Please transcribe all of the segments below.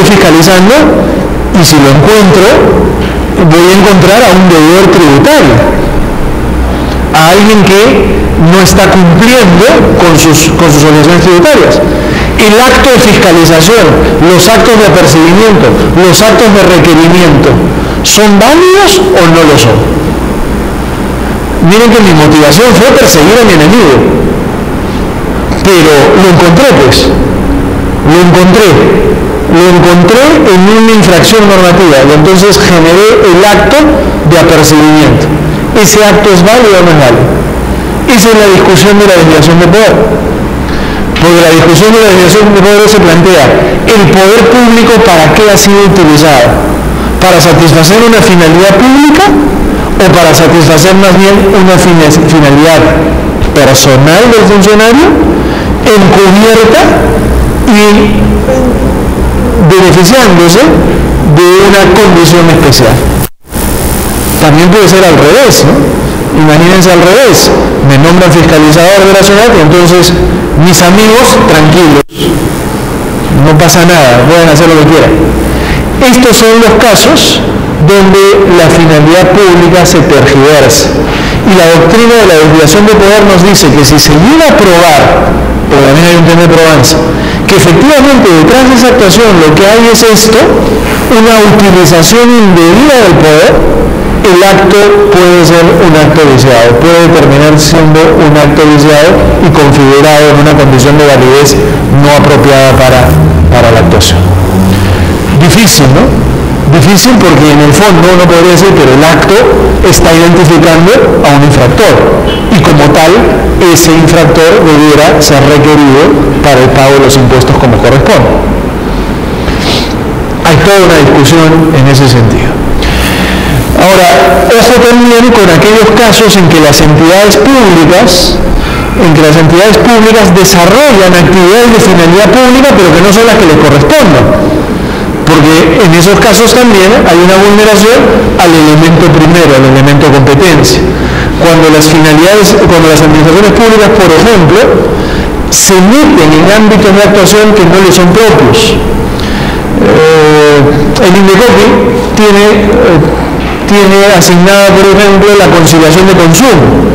fiscalizando y si lo encuentro, voy a encontrar a un deudor tributario, a alguien que no está cumpliendo con sus obligaciones tributarias. El acto de fiscalización, los actos de apercibimiento, los actos de requerimiento, ¿son válidos o no lo son? Miren que mi motivación fue perseguir a mi enemigo, pero lo encontré pues, lo encontré en una infracción normativa y entonces generé el acto de apercibimiento. ¿Ese acto es válido o no es válido? Esa es la discusión de la desviación de poder. Porque la discusión de la desviación de poder se plantea, ¿el poder público para qué ha sido utilizado? ¿Para satisfacer una finalidad pública o para satisfacer más bien una finalidad personal del funcionario, encubierta y beneficiándose de una condición especial? También puede ser al revés, ¿no? Imagínense al revés, me nombran fiscalizador de la ciudad y entonces mis amigos tranquilos, no pasa nada, pueden hacer lo que quieran. Estos son los casos donde la finalidad pública se tergiversa y la doctrina de la desviación de poder nos dice que si se llega a probar, pero también hay un tema de probanza, que efectivamente detrás de esa actuación lo que hay es esto, una utilización indebida del poder, el acto puede ser un acto viciado, puede terminar siendo un acto viciado y configurado en una condición de validez no apropiada para la actuación. Difícil, ¿no? Difícil porque en el fondo uno podría decir, pero el acto está identificando a un infractor y como tal, ese infractor debiera ser requerido para el pago de los impuestos como corresponde. Hay toda una discusión en ese sentido. Ahora, ojo también con aquellos casos en que las entidades públicas desarrollan actividades de finalidad pública, pero que no son las que les correspondan. Porque en esos casos también hay una vulneración al elemento primero, al elemento competencia. Cuando las administraciones públicas, por ejemplo, se meten en ámbitos de actuación que no les son propios. El INDECOPI tiene asignada, por ejemplo, la conciliación de consumo,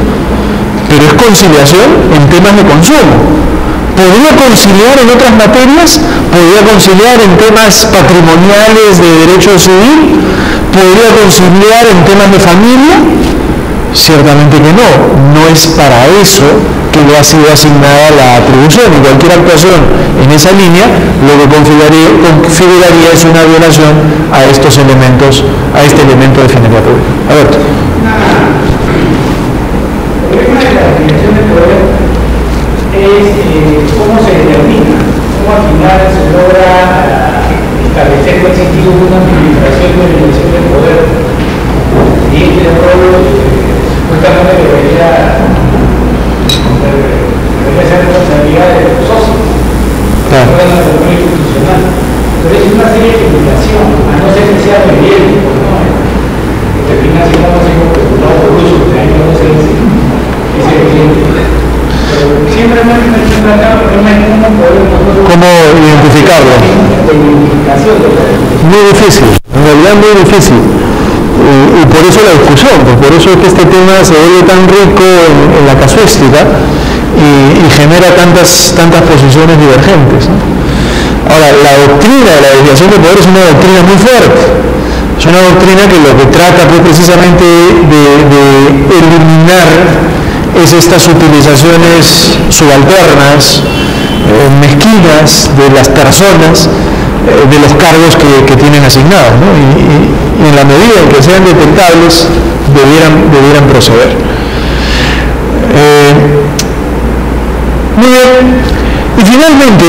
pero es conciliación en temas de consumo. ¿Podría conciliar en otras materias? ¿Podría conciliar en temas patrimoniales de derecho civil? ¿Podría conciliar en temas de familia? Ciertamente que no. No es para eso que le ha sido asignada la atribución, y cualquier actuación en esa línea lo que configuraría es una violación a estos elementos, a este elemento de finalidad pública. A ver. El problema de la definición de poder es cómo se determina, cómo al final se logra establecer o existir una administración de definición de poder y este rol supuestamente debería ser responsabilidad de los socios, no es una reforma institucional, pero es una serie de limitación, a no ser que sea mediático, ¿no? Que termina siendo así como regulado por uso, que ahí no se dice, es evidente. Siempre me han planteado el problema es cómo identificarlo. Muy difícil, en realidad muy difícil. Y por eso la discusión, pues por eso es que este tema se vuelve tan rico en la casuística y genera tantas posiciones divergentes, ¿no? Ahora, la doctrina de la desviación de poder es una doctrina muy fuerte. Es una doctrina que lo que trata pues, precisamente de eliminar es estas utilizaciones subalternas, mezquinas de las personas, de los cargos que tienen asignados, ¿no? Y en la medida en que sean detectables debieran proceder. Muy bien. Y finalmente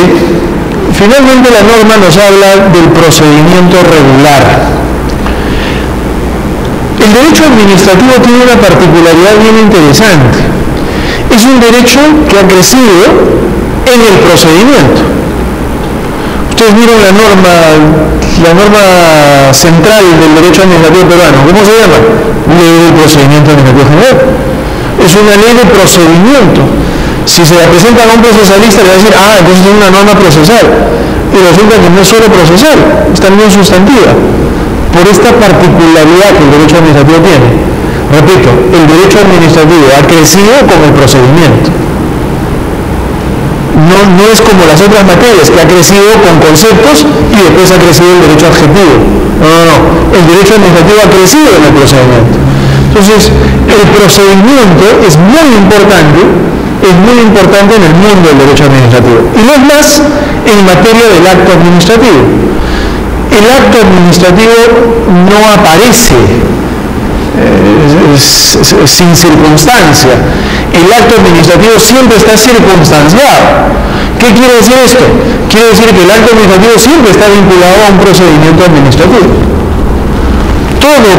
la norma nos habla del procedimiento regular. El derecho administrativo tiene una particularidad bien interesante. Es un derecho que ha crecido en el procedimiento. Ustedes vieron la norma central del derecho administrativo peruano. ¿Cómo se llama? Ley del procedimiento administrativo general. Es una ley de procedimiento. Si se la presentan a un procesalista le va a decir, entonces es una norma procesal. y resulta que no es solo procesal, es también sustantiva, por esta particularidad que el derecho administrativo tiene. Repito, el derecho administrativo ha crecido con el procedimiento. No es como las otras materias, que ha crecido con conceptos y después ha crecido el derecho adjetivo. No. El derecho administrativo ha crecido en el procedimiento. Entonces, el procedimiento es muy importante en el mundo del derecho administrativo. Y no es más en materia del acto administrativo. El acto administrativo no aparece sin circunstancia. El acto administrativo siempre está circunstanciado. ¿Qué quiere decir esto? Quiere decir que el acto administrativo siempre está vinculado a un procedimiento administrativo. Todo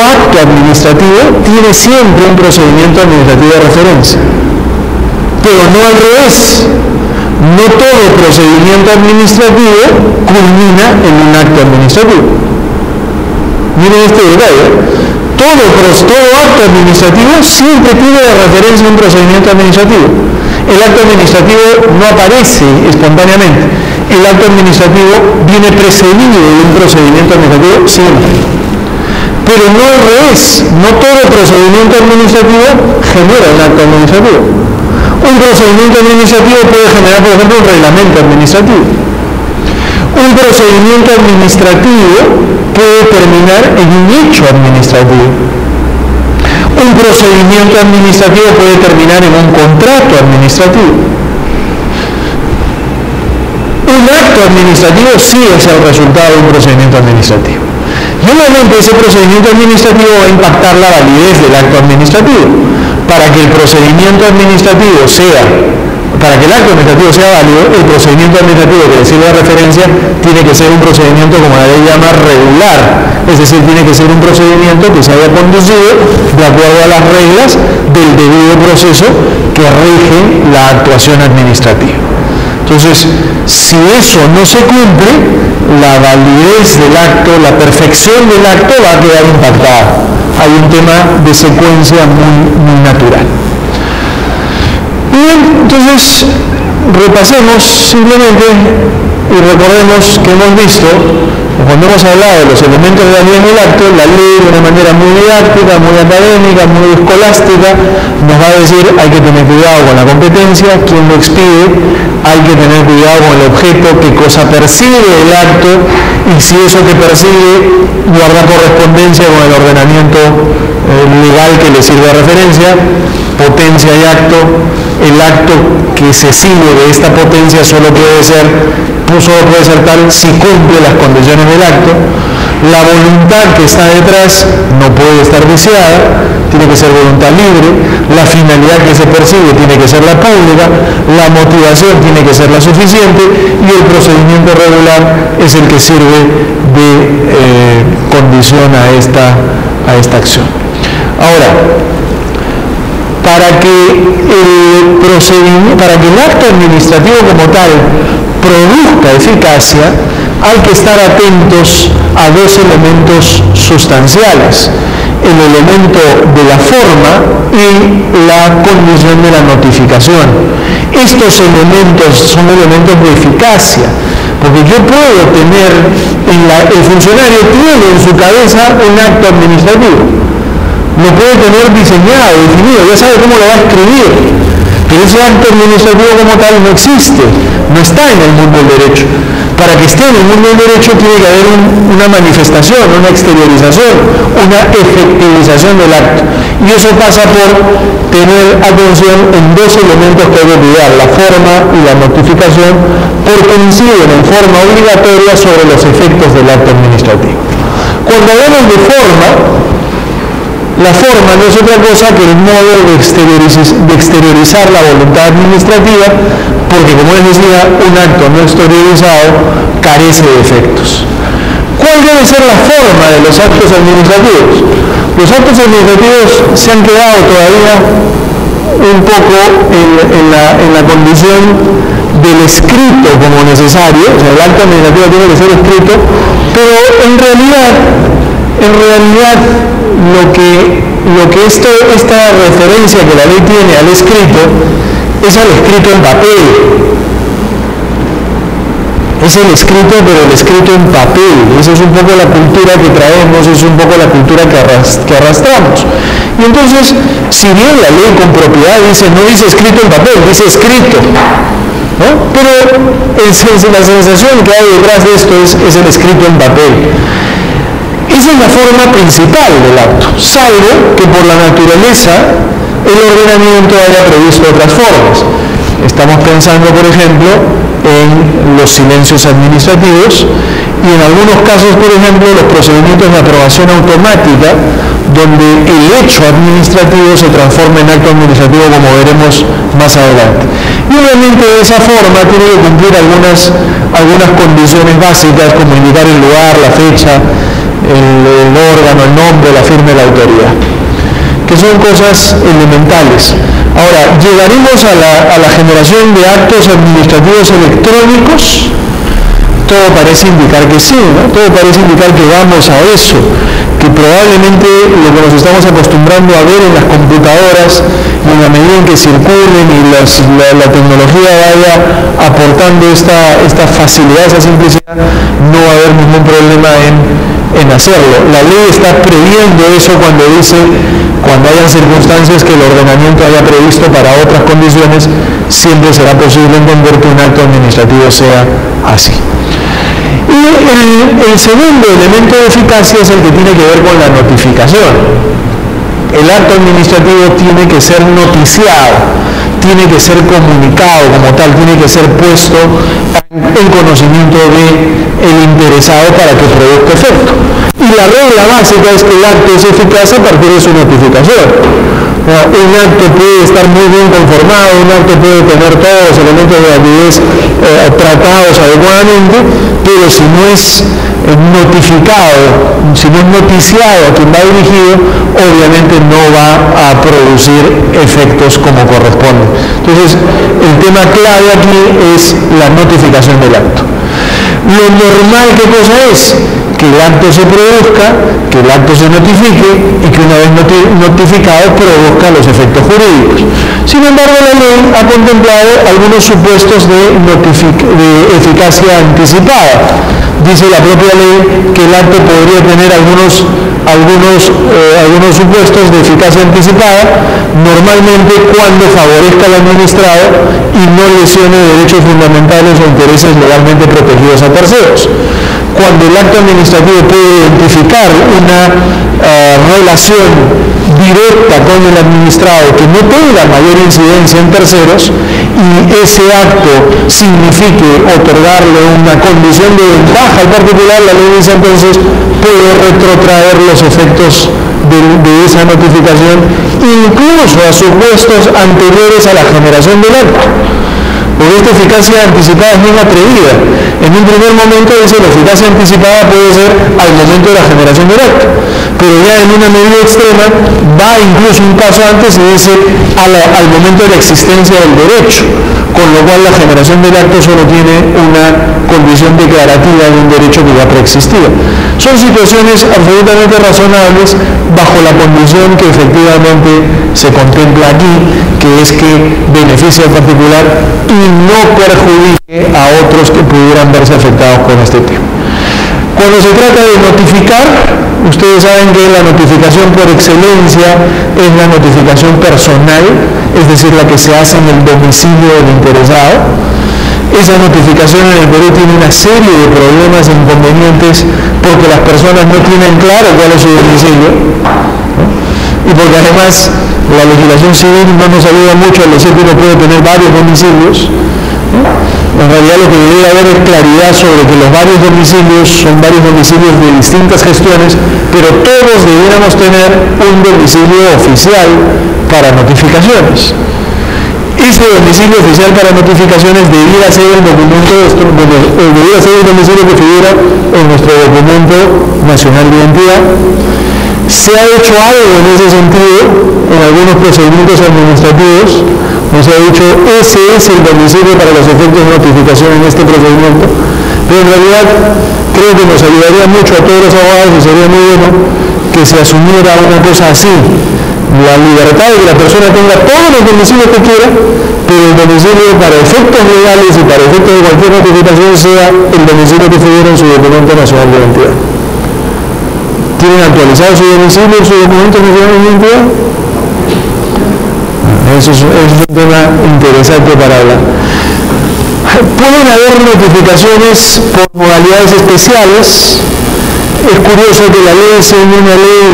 acto administrativo tiene siempre un procedimiento administrativo de referencia, pero no al revés. No todo procedimiento administrativo culmina en un acto administrativo. Miren este detalle. Todo acto administrativo siempre tiene de referencia un procedimiento administrativo. El acto administrativo no aparece espontáneamente. El acto administrativo viene precedido de un procedimiento administrativo siempre. Pero no al revés. No todo procedimiento administrativo genera un acto administrativo. Un procedimiento administrativo puede generar, por ejemplo, un reglamento administrativo. Un procedimiento administrativo puede terminar en un hecho administrativo. Un procedimiento administrativo puede terminar en un contrato administrativo. Un acto administrativo sí es el resultado de un procedimiento administrativo. Y obviamente ese procedimiento administrativo va a impactar la validez del acto administrativo. Para que el procedimiento administrativo para que el acto administrativo sea válido, el procedimiento administrativo que le sirve de referencia tiene que ser un procedimiento, como la ley llama, regular. Es decir, tiene que ser un procedimiento que se haya conducido de acuerdo a las reglas del debido proceso que rige la actuación administrativa. Entonces, si eso no se cumple, la validez del acto, la perfección del acto va a quedar impactada. Hay un tema de secuencia muy natural. Bien, entonces repasemos simplemente y recordemos que hemos visto, cuando hemos hablado de los elementos de la ley en el acto, la ley de una manera muy didáctica, muy académica, muy escolástica, nos va a decir hay que tener cuidado con la competencia, quién lo expide, hay que tener cuidado con el objeto, qué cosa persigue el acto y si eso que persigue guarda correspondencia con el ordenamiento legal que le sirve de referencia, potencia y acto. El acto que se sigue de esta potencia solo puede ser tal si cumple las condiciones del acto. La voluntad que está detrás no puede estar viciada, tiene que ser voluntad libre. La finalidad que se persigue tiene que ser la pública, la motivación tiene que ser la suficiente y el procedimiento regular es el que sirve de condición a esta acción. Ahora, para que el acto administrativo como tal produzca eficacia, hay que estar atentos a dos elementos sustanciales: el elemento de la forma y la condición de la notificación. Estos elementos son elementos de eficacia, porque yo puedo tener, el funcionario tiene en su cabeza un acto administrativo, lo puede tener diseñado, definido, ya sabe cómo lo va a escribir, pero ese acto administrativo como tal no existe, no está en el mundo del derecho. Para que esté en el mundo del derecho tiene que haber una manifestación, una exteriorización, una efectivización del acto. Y eso pasa por tener atención en dos elementos que hay que cuidar: la forma y la notificación, porque inciden en forma obligatoria sobre los efectos del acto administrativo. Cuando hablamos de forma, la forma no es otra cosa que el modo de exteriorizar la voluntad administrativa, porque, como les decía, un acto no exteriorizado carece de efectos. ¿Cuál debe ser la forma de los actos administrativos? Los actos administrativos se han quedado todavía un poco en la condición del escrito como necesario. O sea, el acto administrativo tiene que ser escrito, pero en realidad lo que esta referencia que la ley tiene al escrito es al escrito en papel. Es el escrito, pero el escrito en papel. Esa es un poco la cultura que traemos, es un poco la cultura que arrastramos. Y entonces, si bien la ley con propiedad dice, no dice escrito en papel, dice escrito, ¿no? Pero la sensación que hay detrás de esto es el escrito en papel. Esa es la forma principal del acto, salvo que por la naturaleza el ordenamiento haya previsto otras formas. Estamos pensando, por ejemplo, en los silencios administrativos y en algunos casos, por ejemplo, los procedimientos de aprobación automática, donde el hecho administrativo se transforma en acto administrativo, como veremos más adelante. Y obviamente de esa forma tiene que cumplir algunas condiciones básicas, como indicar el lugar, la fecha, el órgano, el nombre, la firma y la autoridad, que son cosas elementales. Ahora, ¿llegaremos a la generación de actos administrativos electrónicos? Todo parece indicar que sí, ¿no? Todo parece indicar que vamos a eso, que probablemente lo que nos estamos acostumbrando a ver en las computadoras, y en la medida en que circulen y la tecnología vaya aportando esta facilidad, esa simplicidad, no va a haber ningún problema en hacerlo. La ley está previendo eso cuando dice, cuando hayan circunstancias que el ordenamiento haya previsto para otras condiciones, siempre será posible entender que un acto administrativo sea así. Y el segundo elemento de eficacia es el que tiene que ver con la notificación. El acto administrativo tiene que ser noticiado, tiene que ser comunicado como tal, tiene que ser puesto en conocimiento del interesado para que produzca efecto. Y la regla básica es que el acto es eficaz a partir de su notificación. Un acto puede estar muy bien conformado, un acto puede tener todos los elementos de validez tratados adecuadamente, pero si no es notificado, si no es noticiado a quien va dirigido, obviamente no va a producir efectos como corresponde. Entonces, el tema clave aquí es la notificación del acto. Lo normal, ¿qué cosa es? Que el acto se produzca, que el acto se notifique y que una vez notificado produzca los efectos jurídicos. Sin embargo, la ley ha contemplado algunos supuestos de eficacia anticipada. Dice la propia ley que el acto podría tener algunos supuestos de eficacia anticipada, normalmente cuando favorezca al administrado y no lesione derechos fundamentales o intereses legalmente protegidos a terceros. Cuando el acto administrativo puede identificar una relación directa con el administrado que no tenga mayor incidencia en terceros y ese acto signifique otorgarle una condición de ventaja al particular, la ley dice entonces puede retrotraer los efectos de esa notificación incluso a supuestos anteriores a la generación del acto. Porque esta eficacia anticipada es muy atrevida. En un primer momento dice la eficacia anticipada puede ser al momento de la generación del acto, pero ya en una medida extrema va incluso un paso antes y dice al momento de la existencia del derecho, con lo cual la generación del acto solo tiene una condición declarativa de un derecho que ya preexistía. Son situaciones absolutamente razonables bajo la condición que efectivamente se contempla aquí, que es que beneficie al particular y no perjudique a otros que pudieran verse afectados con este tema. Cuando se trata de notificar, ustedes saben que la notificación por excelencia es la notificación personal, es decir, la que se hace en el domicilio del interesado. Esa notificación en el Perú tiene una serie de problemas e inconvenientes porque las personas no tienen claro cuál es su domicilio, ¿no? Y porque además la legislación civil no nos ayuda mucho al decir que uno puede tener varios domicilios, ¿no? En realidad lo que debería haber es claridad sobre que los varios domicilios son varios domicilios de distintas gestiones, pero todos debiéramos tener un domicilio oficial para notificaciones. Ese domicilio oficial para notificaciones debiera ser el domicilio que figura en nuestro documento nacional de identidad. Se ha hecho algo en ese sentido en algunos procedimientos administrativos. Nos ha dicho ese es el domicilio para los efectos de notificación en este procedimiento, pero en realidad creo que nos ayudaría mucho a todos los abogados y sería muy bueno que se asumiera una cosa así, la libertad de que la persona tenga todos los domicilios que quiera, pero el domicilio para efectos legales y para efectos de cualquier notificación sea el domicilio que figura en su documento nacional de identidad. ¿Tienen actualizado su domicilio en su documento nacional de identidad? Eso es un tema interesante para hablar. Pueden haber notificaciones por modalidades especiales. Es curioso que la ley sea una ley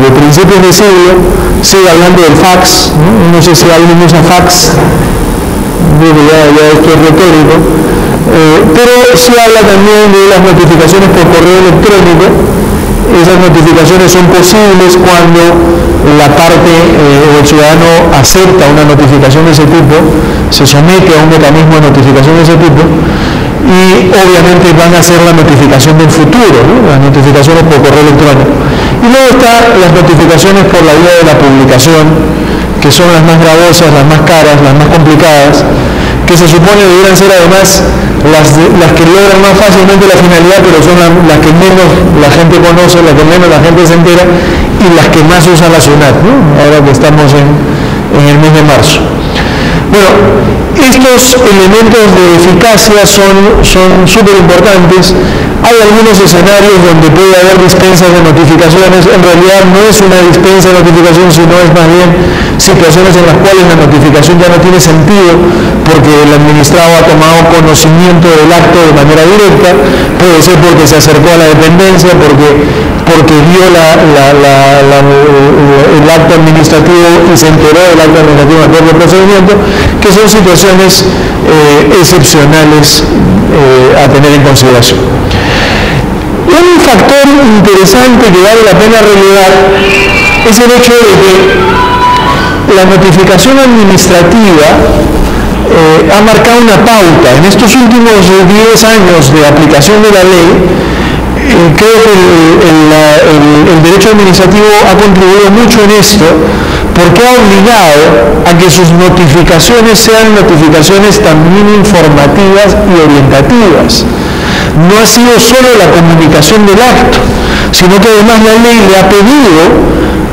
de principios de siglo, sigue hablando del fax, no sé si alguien usa fax, ya esto es retórico, pero se habla también de las notificaciones por correo electrónico. Esas notificaciones son posibles cuando la parte o el ciudadano acepta una notificación de ese tipo, se somete a un mecanismo de notificación de ese tipo, y obviamente van a ser la notificación del futuro, ¿no? Las notificaciones por correo electrónico. Y luego están las notificaciones por la vía de la publicación, que son las más gravosas, las más caras, las más complicadas, que se supone debieran ser además las que logran más fácilmente la finalidad, pero son las que menos la gente conoce, las que menos la gente se entera, y las que más usa la SUNAT, ¿no? Ahora que estamos en el mes de marzo. Bueno, estos elementos de eficacia son súper importantes. Hay algunos escenarios donde puede haber dispensas de notificaciones. En realidad no es una dispensa de notificación, sino es más bien situaciones en las cuales la notificación ya no tiene sentido porque el administrado ha tomado conocimiento del acto de manera directa. Puede ser porque se acercó a la dependencia, porque vio el acto administrativo y se enteró del acto administrativo de acuerdo al procedimiento, que son situaciones excepcionales a tener en consideración. Un factor interesante que vale la pena relevar es el hecho de que la notificación administrativa ha marcado una pauta. En estos últimos 10 años de aplicación de la ley, creo que el derecho administrativo ha contribuido mucho en esto, porque ha obligado a que sus notificaciones sean notificaciones también informativas y orientativas. No ha sido solo la comunicación del acto, sino que además la ley le ha pedido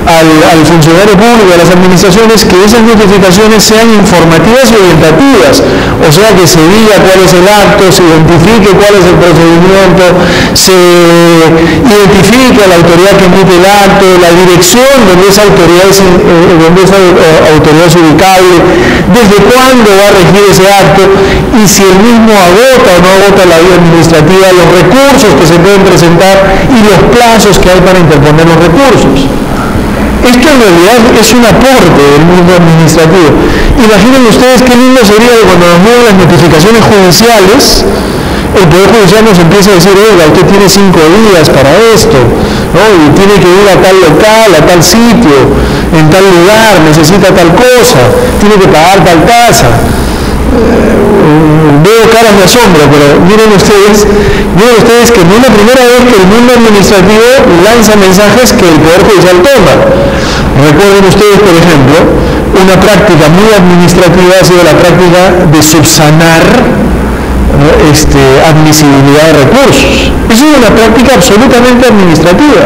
al funcionario público, a las administraciones, que esas notificaciones sean informativas y orientativas, o sea, que se diga cuál es el acto, se identifique cuál es el procedimiento, se identifique a la autoridad que emite el acto, la dirección donde esa autoridad es ubicable, desde cuándo va a regir ese acto, y si el mismo agota o no agota la vía administrativa, los recursos que se pueden presentar y los plazos que hay para interponer los recursos. Esto en realidad es un aporte del mundo administrativo. Imaginen ustedes qué lindo sería que cuando nos llegan las notificaciones judiciales, el Poder Judicial nos empieza a decir: oiga, usted tiene 5 días para esto, ¿no? Y tiene que ir a tal local, a tal sitio, en tal lugar, necesita tal cosa, tiene que pagar tal tasa. Veo caras de asombro, pero miren ustedes que no es la primera vez que el mundo administrativo lanza mensajes que el Poder Judicial toma. Recuerden ustedes, por ejemplo, una práctica muy administrativa ha sido la práctica de subsanar admisibilidad de recursos. Eso es una práctica absolutamente administrativa.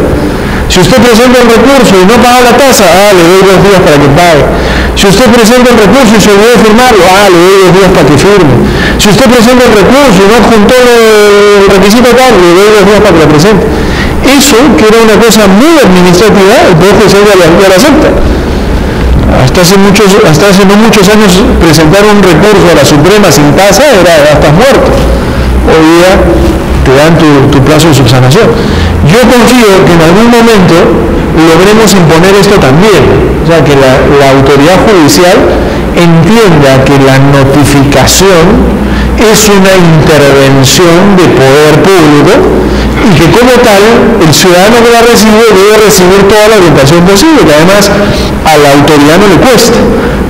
Si usted presenta el recurso y no paga la tasa, le doy 2 días para que pague. Si usted presenta el recurso y se olvidó de firmarlo, le doy 2 días para que firme. Si usted presenta el recurso y no adjuntó el requisito tal, le doy 2 días para que lo presente. Eso, que era una cosa muy administrativa, el Poder Judicial ya lo acepta. Hasta hace no muchos años presentar un recurso a la Suprema sin tasa era estás muerto. Hoy día te dan tu plazo de subsanación. Yo confío que en algún momento logremos imponer esto también, o sea, que la autoridad judicial entienda que la notificación es una intervención de poder público y que como tal el ciudadano que la recibe debe recibir toda la orientación posible, que además a la autoridad no le cuesta,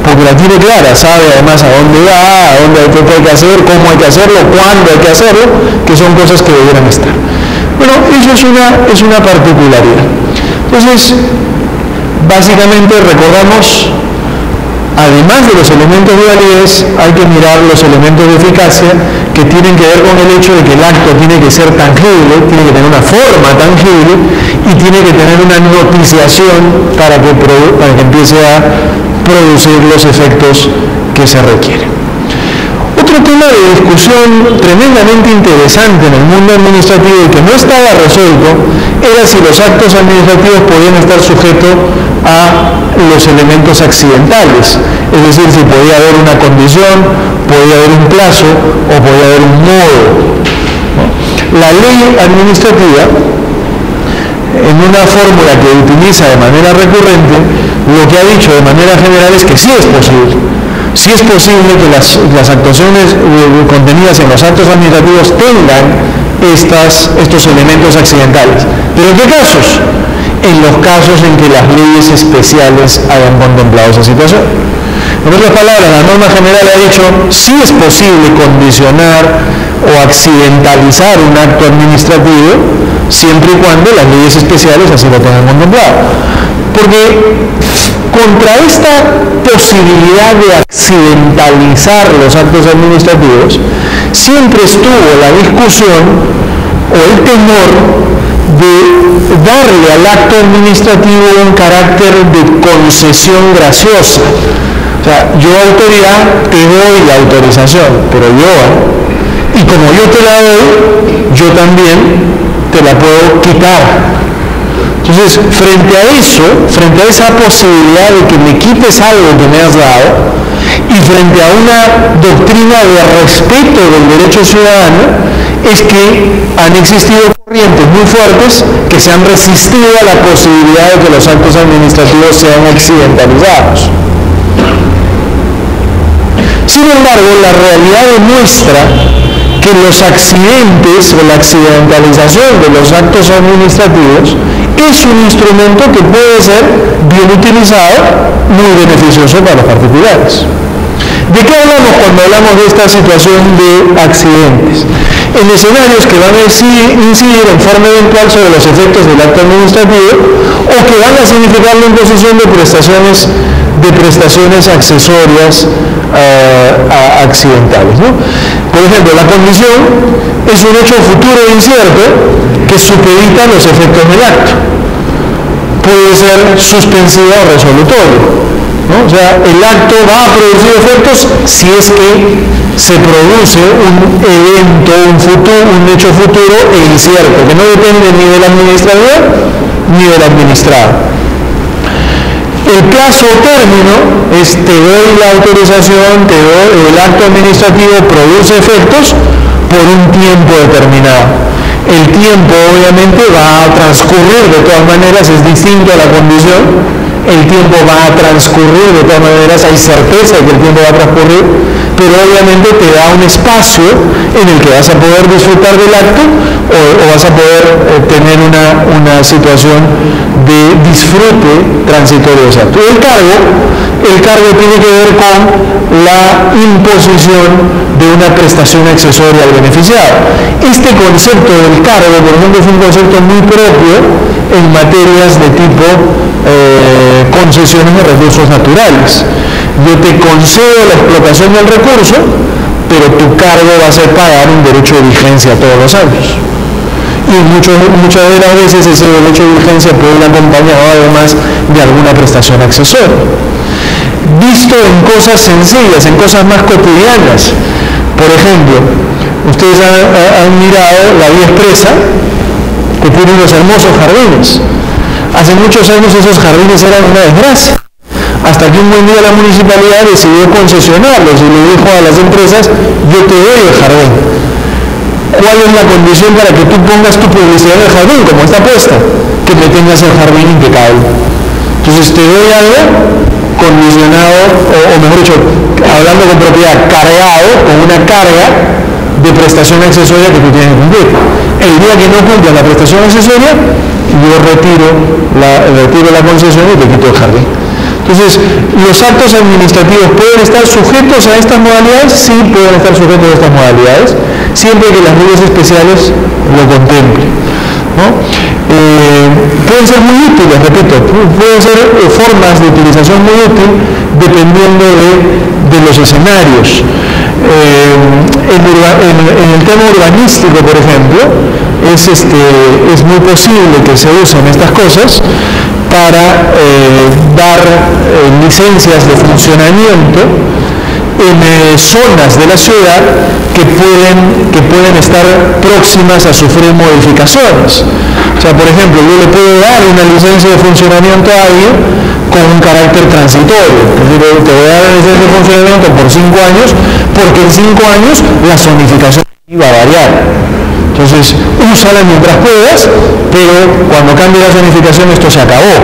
porque la tiene clara, sabe además a dónde va, qué hay que hacer, cómo hay que hacerlo, cuándo hay que hacerlo, que son cosas que debieran estar. Bueno, eso es una particularidad. Entonces, básicamente recordamos además de los elementos de validez, hay que mirar los elementos de eficacia que tienen que ver con el hecho de que el acto tiene que ser tangible, tiene que tener una forma tangible y tiene que tener una noticiación para que empiece a producir los efectos que se requieren. Otro tema de discusión tremendamente interesante en el mundo administrativo y que no estaba resuelto era si los actos administrativos podían estar sujetos a los elementos accidentales, es decir, si podía haber una condición, podía haber un plazo o podía haber un modo. La ley administrativa, en una fórmula que utiliza de manera recurrente, lo que ha dicho de manera general es que sí es posible. Sí es posible que las actuaciones contenidas en los actos administrativos tengan estos elementos accidentales. ¿Pero en qué casos? En los casos en que las leyes especiales hayan contemplado esa situación. En otras palabras, la norma general ha dicho sí es posible condicionar o accidentalizar un acto administrativo siempre y cuando las leyes especiales así lo tengan contemplado. Porque contra esta posibilidad de accidentalizar los actos administrativos siempre estuvo la discusión o el temor de darle al acto administrativo un carácter de concesión graciosa. O sea, yo autoridad te doy la autorización, pero y como yo te la doy, yo también te la puedo quitar. Entonces, frente a eso, frente a esa posibilidad de que me quites algo que me has dado, y frente a una doctrina de respeto del derecho ciudadano, es que han existido corrientes muy fuertes que se han resistido a la posibilidad de que los actos administrativos sean accidentalizados. Sin embargo, la realidad demuestra que los accidentes o la accidentalización de los actos administrativos es un instrumento que puede ser bien utilizado, muy beneficioso para los particulares. ¿De qué hablamos cuando hablamos de esta situación de accidentes? En escenarios que van a incidir en forma eventual sobre los efectos del acto administrativo o que van a significar la imposición de prestaciones accesorias accidentales, ¿no? Por ejemplo, la condición es un hecho futuro e incierto que supedita los efectos del acto. Puede ser suspensiva o resolutorio, ¿no? O sea, el acto va a producir efectos si es que se produce un evento, un hecho futuro e incierto, que no depende ni del administrador ni del administrado. El plazo o término es te doy la autorización, el acto administrativo produce efectos por un tiempo determinado. El tiempo obviamente va a transcurrir de todas maneras, es distinto a la condición. El tiempo va a transcurrir de todas maneras, hay certeza de que el tiempo va a transcurrir, pero obviamente te da un espacio en el que vas a poder disfrutar del acto o vas a poder tener una situación de disfrute transitorio de ese acto. El cargo tiene que ver con la imposición de una prestación accesoria al beneficiado. Este concepto del cargo, por ejemplo, es un concepto muy propio en materias de tipo concesiones de recursos naturales. Yo te concedo la explotación del recurso, pero tu cargo va a ser pagar un derecho de vigencia todos los años. Y muchas de las veces ese derecho de vigencia puede ir acompañado además de alguna prestación accesoria. Visto en cosas sencillas, en cosas más cotidianas. Por ejemplo, ustedes han mirado la vía expresa, que tiene unos hermosos jardines. Hace muchos años esos jardines eran una desgracia, hasta que un buen día la municipalidad decidió concesionarlos y le dijo a las empresas, yo te doy el jardín. ¿Cuál es la condición para que tú pongas tu publicidad en el jardín, como está puesta? Que me tengas el jardín impecable. Entonces te doy algo condicionado, o mejor dicho, hablando con propiedad, cargado con una carga de prestación accesoria que tú tienes que cumplir. El día que no cumplas la prestación accesoria, yo retiro la concesión y te quito el jardín. Entonces, ¿los actos administrativos pueden estar sujetos a estas modalidades? Sí, pueden estar sujetos a estas modalidades, siempre que las leyes especiales lo contemplen, ¿no? Pueden ser muy útiles, repito, pueden ser formas de utilización muy útil dependiendo de los escenarios. En el tema urbanístico, por ejemplo, es muy posible que se usen estas cosas para dar licencias de funcionamiento en zonas de la ciudad que pueden estar próximas a sufrir modificaciones. O sea, por ejemplo, yo le puedo dar una licencia de funcionamiento a alguien con un carácter transitorio. Es decir, te voy a dar una licencia de funcionamiento por 5 años, porque en 5 años la zonificación va a variar. Entonces, úsala mientras puedas, pero cuando cambie la zonificación esto se acabó.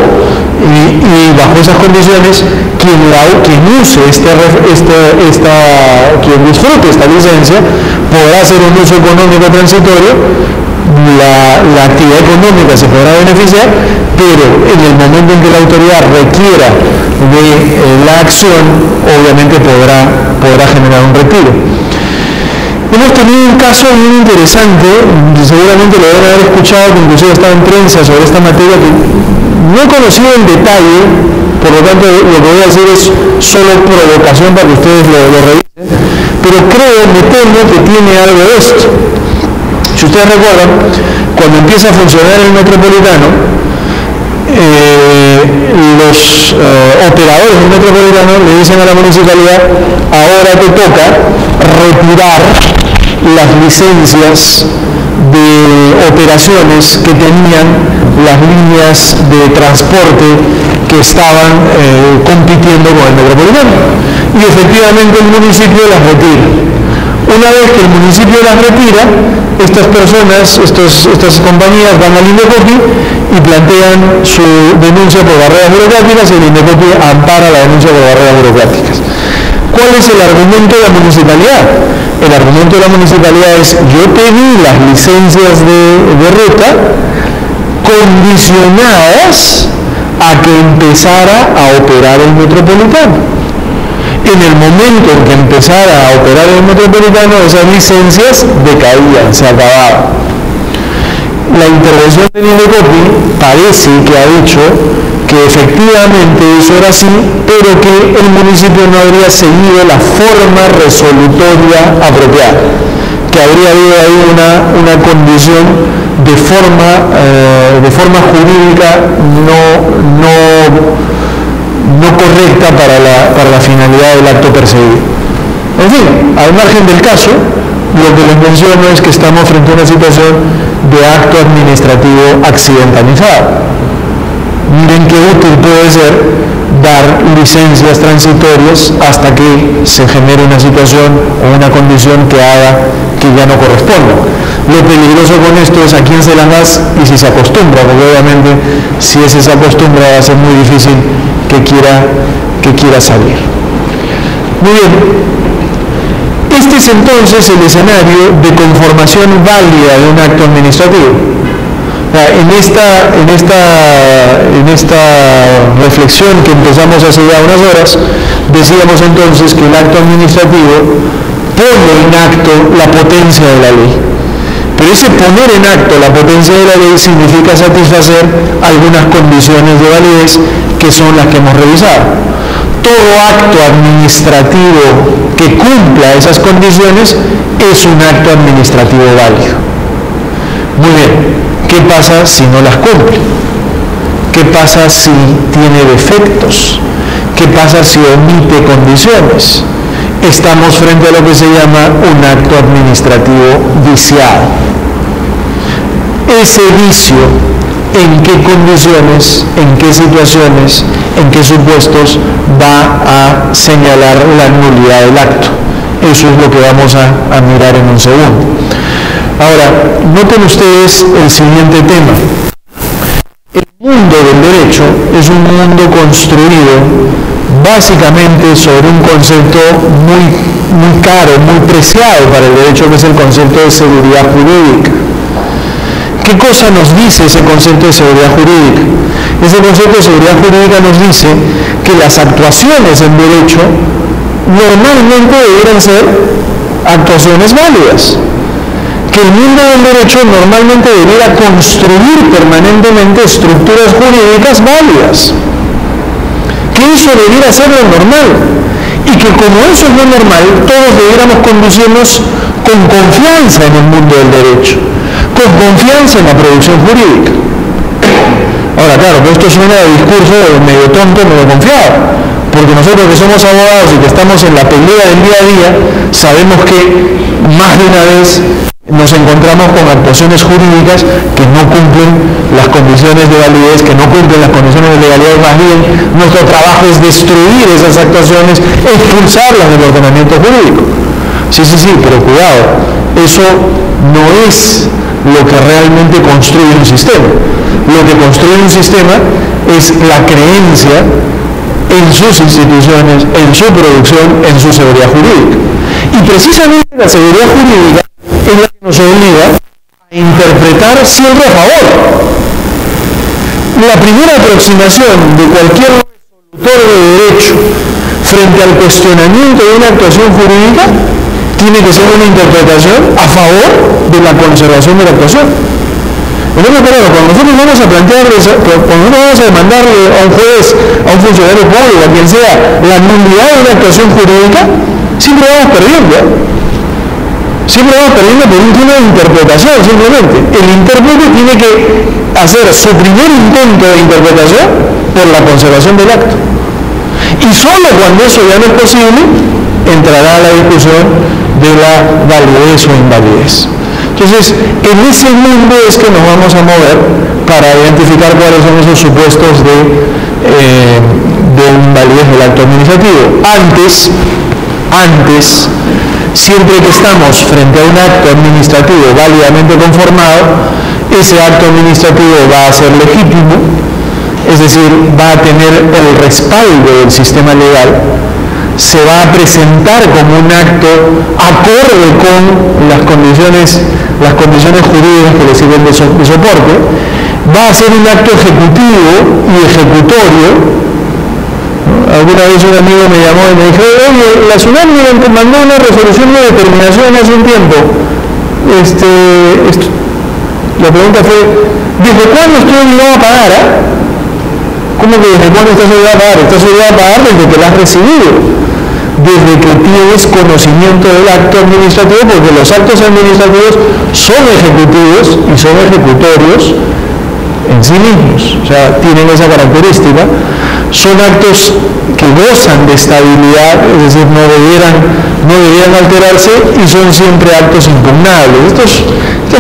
Y bajo esas condiciones, quien use quien disfrute esta licencia, podrá hacer un uso económico transitorio, la actividad económica se podrá beneficiar, pero en el momento en que la autoridad requiera de la acción, obviamente podrá generar un retiro. Hemos tenido un caso muy interesante, seguramente lo deben haber escuchado, que inclusive estaba en prensa sobre esta materia, que no he conocido en detalle, por lo tanto lo que voy a decir es solo provocación para que ustedes lo revisen, pero me temo que tiene algo de esto. Si ustedes recuerdan, cuando empieza a funcionar el metropolitano, los operadores del metropolitano le dicen a la municipalidad: ahora te toca retirar las licencias de operaciones que tenían las líneas de transporte que estaban compitiendo con el metropolitano. Y efectivamente el municipio las retira. Una vez que el municipio las retira, estas personas, estas compañías van al INDECOPI y plantean su denuncia por barreras burocráticas, y el INDECOPI ampara la denuncia por barreras burocráticas. ¿Cuál es el argumento de la municipalidad? El argumento de la municipalidad es: yo te di las licencias de ruta condicionadas a que empezara a operar el metropolitano. En el momento en que empezara a operar el metropolitano, esas licencias decaían, se acababan. La intervención del INDECOPI parece que ha dicho que efectivamente eso era así, pero que el municipio no habría seguido la forma resolutoria apropiada, que habría habido ahí una condición de forma jurídica no correcta para la finalidad del acto perseguido. En fin, al margen del caso, lo que les menciono es que estamos frente a una situación de acto administrativo accidentalizado. Miren qué útil puede ser dar licencias transitorias hasta que se genere una situación o una condición que haga que ya no corresponda. Lo peligroso con esto es a quién se las das y si se acostumbra, porque obviamente si ese se acostumbra va a ser muy difícil que quiera salir. Muy bien. Este es entonces el escenario de conformación válida de un acto administrativo. En esta reflexión que empezamos hace ya unas horas, decíamos entonces que el acto administrativo pone en acto la potencia de la ley. Pero ese poner en acto la potencia de la ley significa satisfacer algunas condiciones de validez que son las que hemos revisado. Todo acto administrativo que cumpla esas condiciones es un acto administrativo válido. Muy bien. ¿Qué pasa si no las cumple? ¿Qué pasa si tiene defectos? ¿Qué pasa si omite condiciones? Estamos frente a lo que se llama un acto administrativo viciado. Ese vicio, ¿en qué condiciones, en qué situaciones, en qué supuestos va a señalar la nulidad del acto? Eso es lo que vamos a mirar en un segundo. Ahora, noten ustedes el siguiente tema. El mundo del derecho es un mundo construido básicamente sobre un concepto muy caro, muy preciado para el derecho, que es el concepto de seguridad jurídica. ¿Qué cosa nos dice ese concepto de seguridad jurídica? Ese concepto de seguridad jurídica nos dice que las actuaciones en derecho normalmente debieran ser actuaciones válidas. Que el mundo del derecho normalmente debiera construir permanentemente estructuras jurídicas válidas. que eso debiera ser lo normal y que como eso es lo normal, todos debiéramos conducirnos con confianza en el mundo del derecho, con confianza en la producción jurídica. Ahora, claro, que esto suena de discurso medio tonto, medio confiado, porque nosotros que somos abogados y que estamos en la pelea del día a día, sabemos que más de una vez nos encontramos con actuaciones jurídicas que no cumplen las condiciones de validez, que no cumplen las condiciones de legalidad, más bien nuestro trabajo es destruir esas actuaciones, expulsarlas del ordenamiento jurídico. Sí, pero cuidado, eso no es lo que realmente construye un sistema. Lo que construye un sistema es la creencia en sus instituciones, en su producción, en su seguridad jurídica. Y precisamente la seguridad jurídica es la que nos obliga a interpretar siempre a favor. La primera aproximación de cualquier resolutor de derecho frente al cuestionamiento de una actuación jurídica tiene que ser una interpretación a favor de la conservación de la actuación. Entonces, claro, cuando nosotros vamos a plantearles, cuando nosotros vamos a demandarle a un juez, a un funcionario público, a quien sea, la nulidad de una actuación jurídica, siempre vamos perdiendo. Siempre vamos perdiendo por un tema de interpretación, simplemente. El intérprete tiene que hacer su primer intento de interpretación por la conservación del acto. Y solo cuando eso ya no es posible, entrará la discusión de la validez o invalidez. Entonces, en ese mundo es que nos vamos a mover para identificar cuáles son esos supuestos de invalidez del acto administrativo. Antes, siempre que estamos frente a un acto administrativo válidamente conformado, ese acto administrativo va a ser legítimo, es decir, va a tener el respaldo del sistema legal, se va a presentar como un acto acorde con las condiciones jurídicas que le sirven de soporte, va a ser un acto ejecutivo y ejecutorio. Alguna vez un amigo me llamó y me dijo: oye, la SUNAT me mandó una resolución de determinación hace un tiempo. La pregunta fue: ¿desde cuándo estoy obligado a pagar? ¿Cómo que desde cuándo estás obligado a pagar? Estás obligado a pagar desde que la has recibido, desde que tienes conocimiento del acto administrativo, porque los actos administrativos son ejecutivos y son ejecutorios en sí mismos, o sea, tienen esa característica. Son actos que gozan de estabilidad, es decir, no debieran alterarse, y son siempre actos impugnables. Estas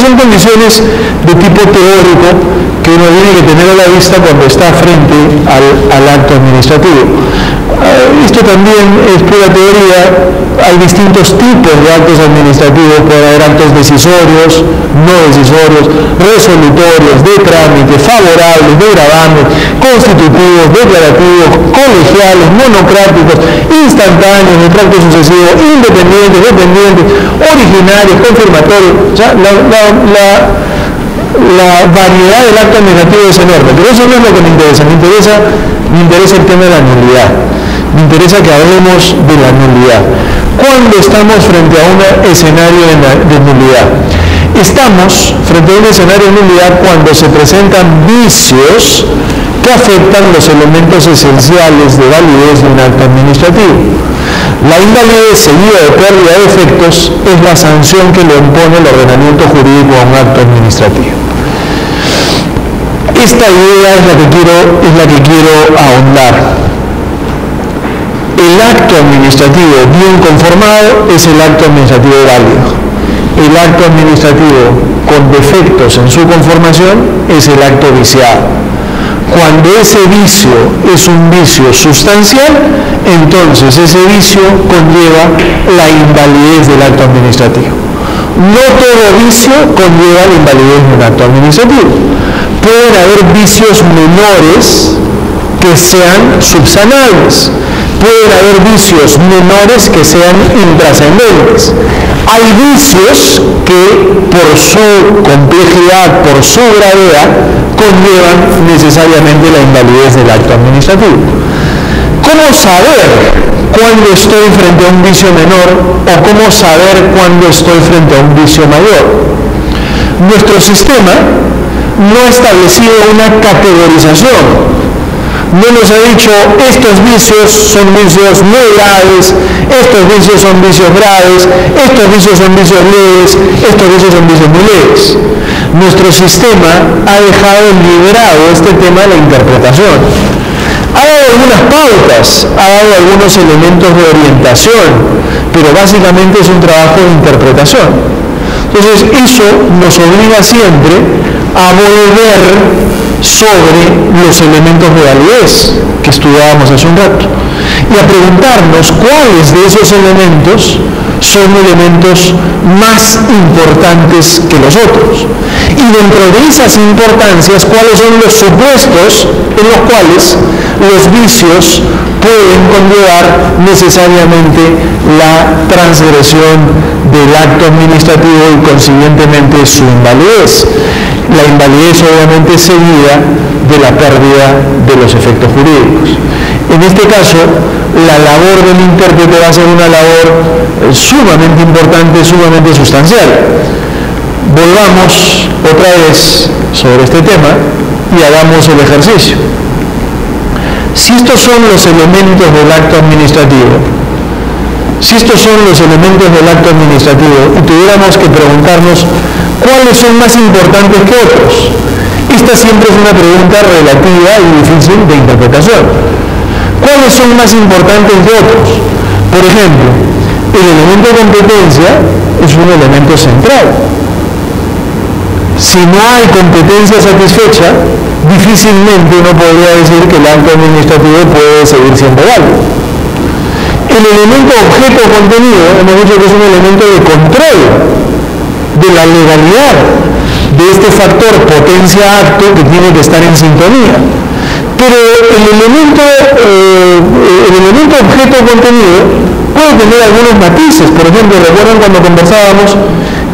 son condiciones de tipo teórico que uno tiene que tener a la vista cuando está frente al acto administrativo. Esto también es pura teoría. Hay distintos tipos de actos administrativos. Puede haber actos decisorios, no decisorios, resolutorios, de trámite, favorables, de gravamen, constitutivos, declarativos, colegiales, monocráticos, instantáneos, de tracto sucesivo, independientes, dependientes, originarios, confirmatorios. O sea, la variedad del acto administrativo es enorme, pero eso no es lo que me interesa. Me interesa el tema de la nulidad. Me interesa que hablemos de la nulidad. ¿Cuándo estamos frente a un escenario de nulidad? Estamos frente a un escenario de nulidad cuando se presentan vicios que afectan los elementos esenciales de validez de un acto administrativo. La invalidez seguida de pérdida de efectos es la sanción que le impone el ordenamiento jurídico a un acto administrativo. Esta idea es la que quiero ahondar. El acto administrativo bien conformado es el acto administrativo válido. El acto administrativo con defectos en su conformación es el acto viciado. Cuando ese vicio es un vicio sustancial, entonces ese vicio conlleva la invalidez del acto administrativo. No todo vicio conlleva la invalidez del acto administrativo. Pueden haber vicios menores que sean subsanables. Pueden haber vicios menores que sean intrascendentes. Hay vicios que por su complejidad, por su gravedad, conllevan necesariamente la invalidez del acto administrativo. ¿Cómo saber cuándo estoy frente a un vicio menor o cómo saber cuándo estoy frente a un vicio mayor? Nuestro sistema no ha establecido una categorización no nos ha dicho estos vicios son vicios muy graves, estos vicios son vicios graves, estos vicios son vicios leves, estos vicios son vicios muy leves. Nuestro sistema ha dejado librado este tema de la interpretación. Ha dado algunas pautas, ha dado algunos elementos de orientación, pero básicamente es un trabajo de interpretación. Entonces eso nos obliga siempre a volver sobre los elementos de validez que estudiábamos hace un rato y a preguntarnos cuáles de esos elementos son elementos más importantes que los otros, y dentro de esas importancias cuáles son los supuestos en los cuales los vicios pueden conllevar necesariamente la transgresión del acto administrativo y consiguientemente su invalidez. La invalidez obviamente es seguida de la pérdida de los efectos jurídicos. En este caso, la labor del intérprete va a ser una labor sumamente importante, sumamente sustancial. Volvamos otra vez sobre este tema y hagamos el ejercicio. Si estos son los elementos del acto administrativo, y tuviéramos que preguntarnos cuáles son más importantes que otros, esta siempre es una pregunta relativa y difícil de interpretación. ¿Cuáles son más importantes que otros? Por ejemplo, el elemento de competencia es un elemento central. Si no hay competencia satisfecha, difícilmente uno podría decir que el acto administrativo puede seguir siendo válido. El elemento objeto contenido, hemos dicho que es un elemento de control de la legalidad de este factor potencia-acto que tiene que estar en sintonía. Pero el elemento objeto contenido puede tener algunos matices. Por ejemplo, recuerdan cuando conversábamos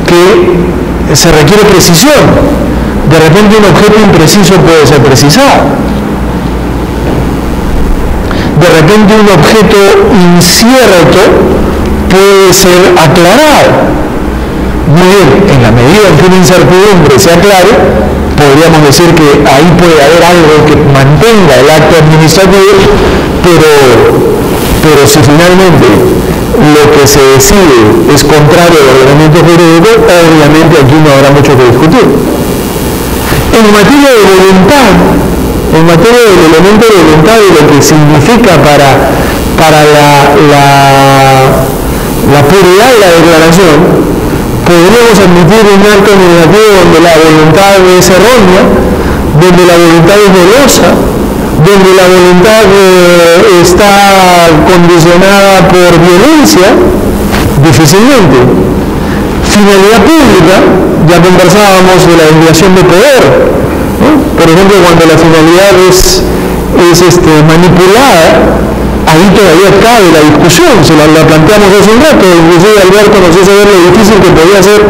que se requiere precisión. De repente un objeto impreciso puede ser precisado. De repente un objeto incierto puede ser aclarado. Muy bien, en la medida en que una incertidumbre se aclare, podríamos decir que ahí puede haber algo que mantenga el acto administrativo, pero si finalmente lo que se decide es contrario al ordenamiento jurídico, obviamente aquí no habrá mucho que discutir. En materia de voluntad, en materia del elemento de voluntad y lo que significa para la puridad de la declaración, podríamos admitir un acto administrativo donde la voluntad es errónea, donde la voluntad es dolosa, donde la voluntad está condicionada por violencia, difícilmente. Finalidad pública, ya conversábamos de la desviación de poder, ¿no? Por ejemplo, cuando la finalidad es manipulada, ahí todavía cabe la discusión, se la planteamos hace un rato, inclusive Alberto nos hizo ver lo difícil que podía ser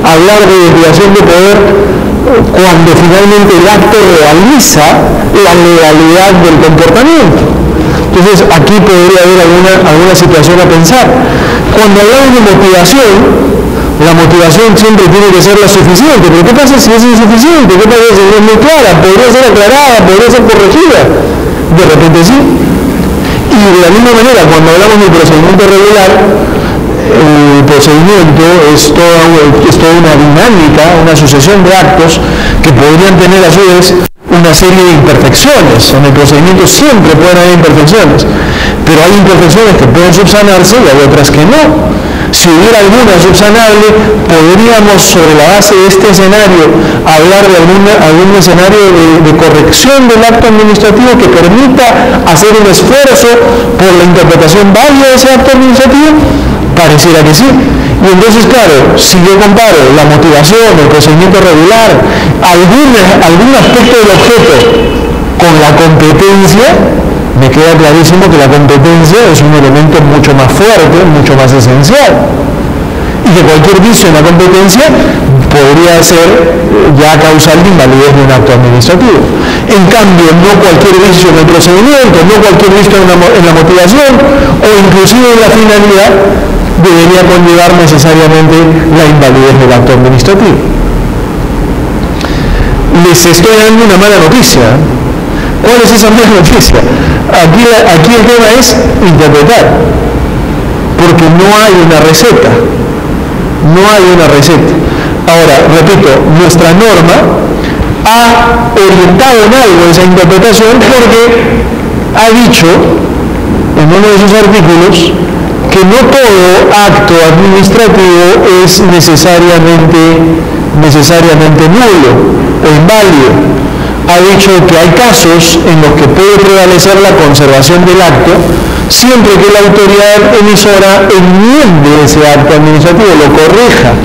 hablar de desviación de poder cuando finalmente el acto realiza la legalidad del comportamiento. Entonces aquí podría haber alguna situación a pensar. Cuando hablamos de motivación, la motivación siempre tiene que ser la suficiente, pero ¿qué pasa si es insuficiente? ¿Qué pasa si no es muy clara? ¿Podría ser aclarada? ¿Podría ser corregida? De repente sí. Y de la misma manera, cuando hablamos del procedimiento regular, el procedimiento es toda una dinámica, una sucesión de actos que podrían tener a su vez una serie de imperfecciones. En el procedimiento siempre pueden haber imperfecciones, pero hay imperfecciones que pueden subsanarse y hay otras que no. Si hubiera alguna subsanable, podríamos, sobre la base de este escenario, hablar de algún escenario de corrección del acto administrativo que permita hacer un esfuerzo por la interpretación válida de ese acto administrativo. Pareciera que sí. Y entonces, claro, si yo comparo la motivación, el procedimiento regular, algún aspecto del objeto con la competencia, me queda clarísimo que la competencia es un elemento mucho más fuerte, mucho más esencial. Y que cualquier vicio en la competencia podría ser ya causal de invalidez de un acto administrativo. En cambio, no cualquier vicio en el procedimiento, no cualquier vicio en la motivación o inclusive en la finalidad debería conllevar necesariamente la invalidez del acto administrativo. Les estoy dando una mala noticia. ¿Cuál es esa mala noticia? Aquí el tema es interpretar, porque no hay una receta. No hay una receta. Ahora, repito, nuestra norma ha orientado en algo esa interpretación porque ha dicho en uno de sus artículos que no todo acto administrativo es necesariamente nulo o inválido. Ha dicho que hay casos en los que puede prevalecer la conservación del acto siempre que la autoridad emisora enmiende ese acto administrativo, lo corrija.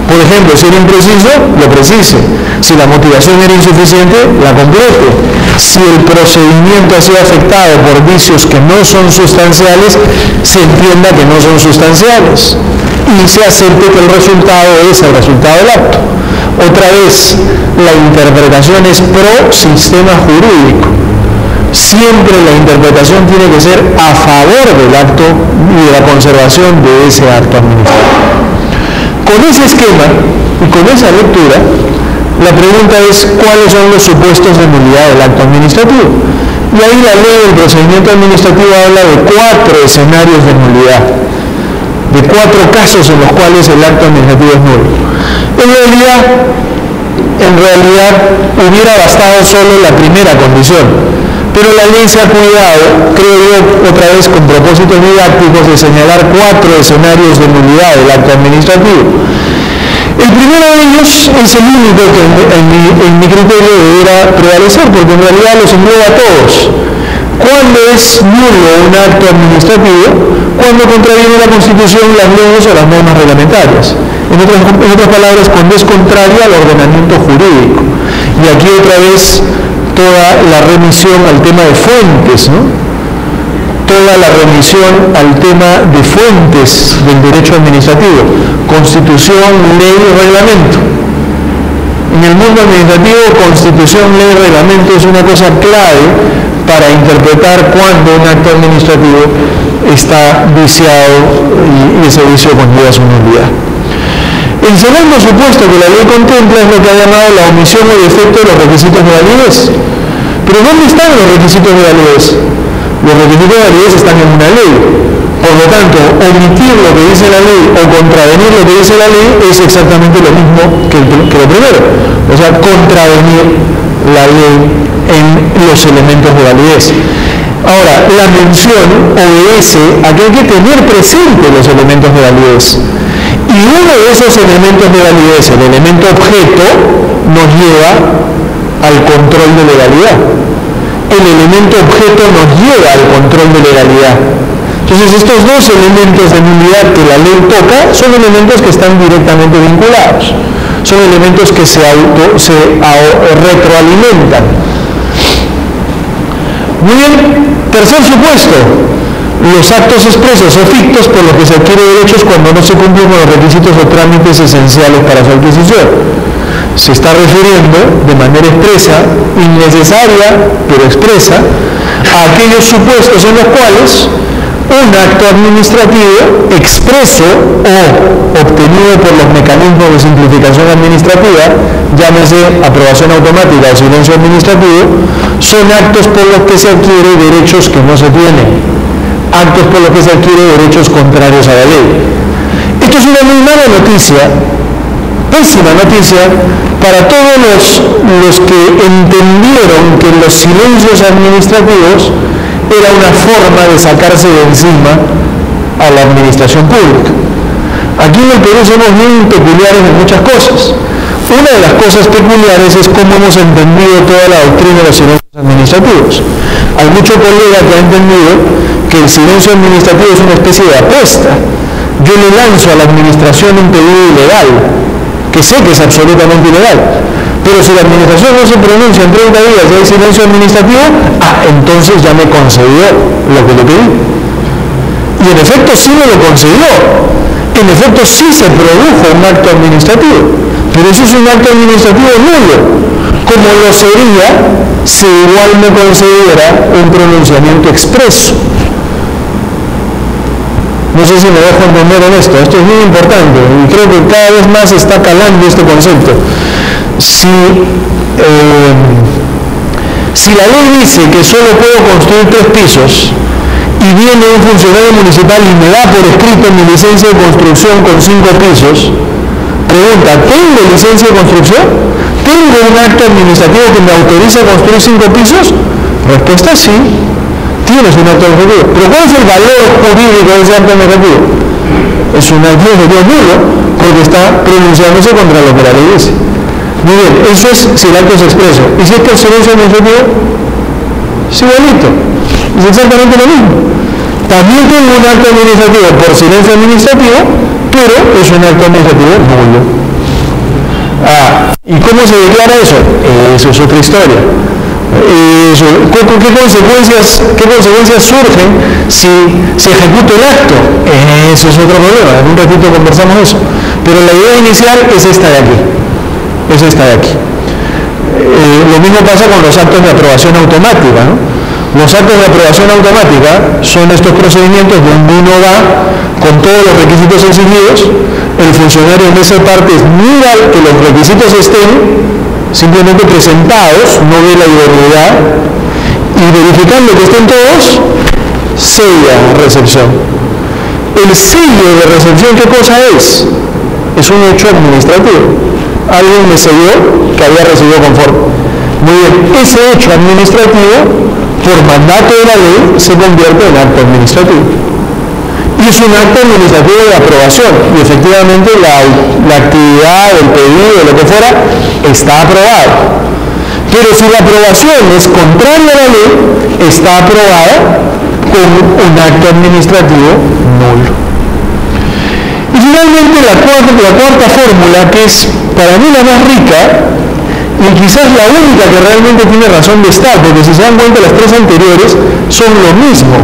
Por ejemplo, si era impreciso, lo precise. Si la motivación era insuficiente, la complete. Si el procedimiento ha sido afectado por vicios que no son sustanciales, se entienda que no son sustanciales y se acepte que el resultado es el resultado del acto. Otra vez, la interpretación es pro sistema jurídico. Siempre la interpretación tiene que ser a favor del acto y de la conservación de ese acto administrativo. Con ese esquema y con esa lectura, la pregunta es cuáles son los supuestos de nulidad del acto administrativo. Y ahí la ley del procedimiento administrativo habla de 4 escenarios de nulidad, de 4 casos en los cuales el acto administrativo es nulo. En realidad hubiera bastado solo la primera condición, pero la ley se ha cuidado, creo yo, otra vez con propósitos didácticos, de señalar 4 escenarios de nulidad del acto administrativo. El primero de ellos es el único que en mi criterio deberá prevalecer, porque en realidad los engloba a todos. ¿Cuándo es nulo un acto administrativo? Cuando contraviene la Constitución, las leyes o las normas reglamentarias. En otras palabras, cuando es contrario al ordenamiento jurídico. Y aquí otra vez toda la remisión al tema de fuentes, ¿no? Toda la remisión al tema de fuentes del derecho administrativo, Constitución, ley y reglamento. En el mundo administrativo, Constitución, ley y reglamento es una cosa clave para interpretar cuándo un acto administrativo está viciado y ese vicio conlleva su nulidad. El segundo supuesto que la ley contempla es lo que ha llamado la omisión o defecto de los requisitos de validez. Pero ¿dónde están los requisitos de validez? Los requisitos de validez están en una ley. Por lo tanto, omitir lo que dice la ley o contravenir lo que dice la ley es exactamente lo mismo que lo primero. O sea, contravenir la ley en los elementos de validez. Ahora, la mención obedece a que hay que tener presente los elementos de validez. Y uno de esos elementos de validez, el elemento objeto, nos lleva al control de legalidad. El elemento objeto nos lleva al control de legalidad. Entonces, estos dos elementos de nulidad que la ley toca son elementos que están directamente vinculados. Son elementos que se retroalimentan. Muy bien, tercer supuesto. Los actos expresos o fictos por los que se adquiere derechos cuando no se cumplen con los requisitos o trámites esenciales para su adquisición. Se está refiriendo de manera expresa, innecesaria, pero expresa, a aquellos supuestos en los cuales un acto administrativo expreso o obtenido por los mecanismos de simplificación administrativa, llámese aprobación automática o silencio administrativo, son actos por los que se adquiere derechos que no se tienen. Actos por los que se adquiere derechos contrarios a la ley. Esto es una muy mala noticia, pésima noticia, para todos los que entendieron que los silencios administrativos era una forma de sacarse de encima a la administración pública. Aquí en el Perú somos muy peculiares en muchas cosas. Una de las cosas peculiares es cómo hemos entendido toda la doctrina de los silencios administrativos. Hay mucho colega que ha entendido que el silencio administrativo es una especie de apuesta. Yo le lanzo a la administración un pedido ilegal, que sé que es absolutamente ilegal, pero si la administración no se pronuncia en 30 días y hay silencio administrativo, entonces ya me concedió lo que le pedí. Y en efecto sí me lo concedió. En efecto sí se produjo un acto administrativo, pero eso es un acto administrativo nulo, como lo sería si igual me concediera un pronunciamiento expreso. No sé si me dejo entender en esto es muy importante y creo que cada vez más está calando este concepto. Si Si la ley dice que solo puedo construir 3 pisos y viene un funcionario municipal y me da por escrito mi licencia de construcción con 5 pisos, pregunta, ¿tengo licencia de construcción? ¿Tengo un acto administrativo que me autoriza a construir 5 pisos? Respuesta sí, tienes un acto administrativo. ¿Pero cuál es el valor jurídico de ese acto administrativo? Es un acto administrativo nulo, porque está pronunciándose contra lo que la ley dice. Muy bien, eso es si el acto es expreso. ¿Y si es por silencio administrativo? Es igualito, es exactamente lo mismo. También tengo un acto administrativo por silencio administrativo, pero es un acto administrativo nulo. ¿Y cómo se declara eso? Eso es otra historia. ¿Qué consecuencias surgen si se ejecuta el acto? Eso es otro problema, en un ratito conversamos eso. Pero la idea inicial es esta de aquí. Lo mismo pasa con los actos de aprobación automática, ¿no? Los actos de aprobación automática son estos procedimientos donde uno va con todos los requisitos exigidos, el funcionario en esa parte mira que los requisitos estén simplemente presentados, no ve la idoneidad, y verificando que estén todos, sella recepción. El sello de recepción, ¿qué cosa es? Es un hecho administrativo. Alguien me selló que había recibido conforme. Muy bien, ese hecho administrativo, por mandato de la ley, se convierte en acto administrativo. Y es un acto administrativo de aprobación. Y efectivamente la actividad, el pedido, lo que fuera, está aprobado. Pero si la aprobación es contraria a la ley, está aprobada con un acto administrativo nulo. Y finalmente la cuarta fórmula, que es para mí la más rica, y quizás la única que realmente tiene razón de estar, porque si se dan cuenta las 3 anteriores son lo mismo,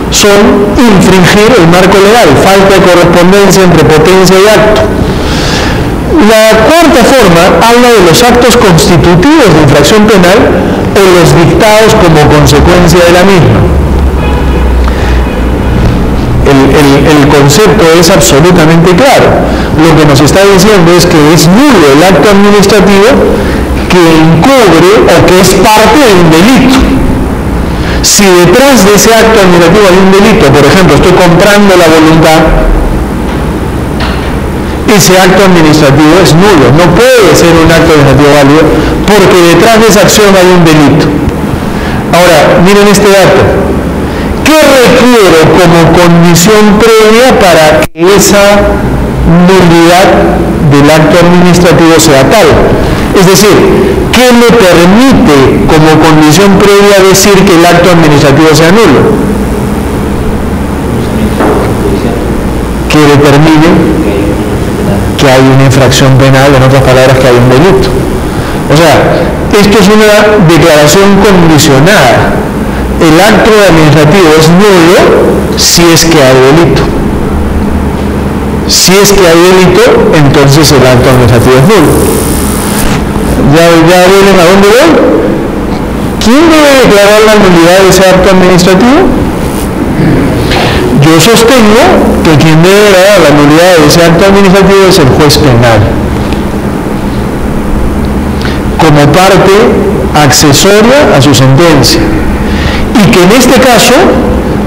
son infringir el marco legal, falta de correspondencia entre potencia y acto. La cuarta forma habla de los actos constitutivos de infracción penal o los dictados como consecuencia de la misma. El concepto es absolutamente claro. Lo que nos está diciendo es que es nulo el acto administrativo que encubre o que es parte de un delito. Si detrás de ese acto administrativo hay un delito, por ejemplo, estoy comprando la voluntad, ese acto administrativo es nulo, no puede ser un acto administrativo válido porque detrás de esa acción hay un delito. Ahora, miren este dato. ¿Qué requiero como condición previa para que esa nulidad del acto administrativo sea tal? Es decir, ¿qué me permite como condición previa decir que el acto administrativo sea nulo? Que determine que hay una infracción penal, en otras palabras, que hay un delito. O sea, esto es una declaración condicionada. El acto administrativo es nulo si es que hay delito. Si es que hay delito, entonces el acto administrativo es nulo. ¿Ya ven a dónde voy? ¿Quién debe declarar la nulidad de ese acto administrativo? Yo sostengo que quien debe declarar la nulidad de ese acto administrativo es el juez penal, como parte accesoria a su sentencia. Y que en este caso,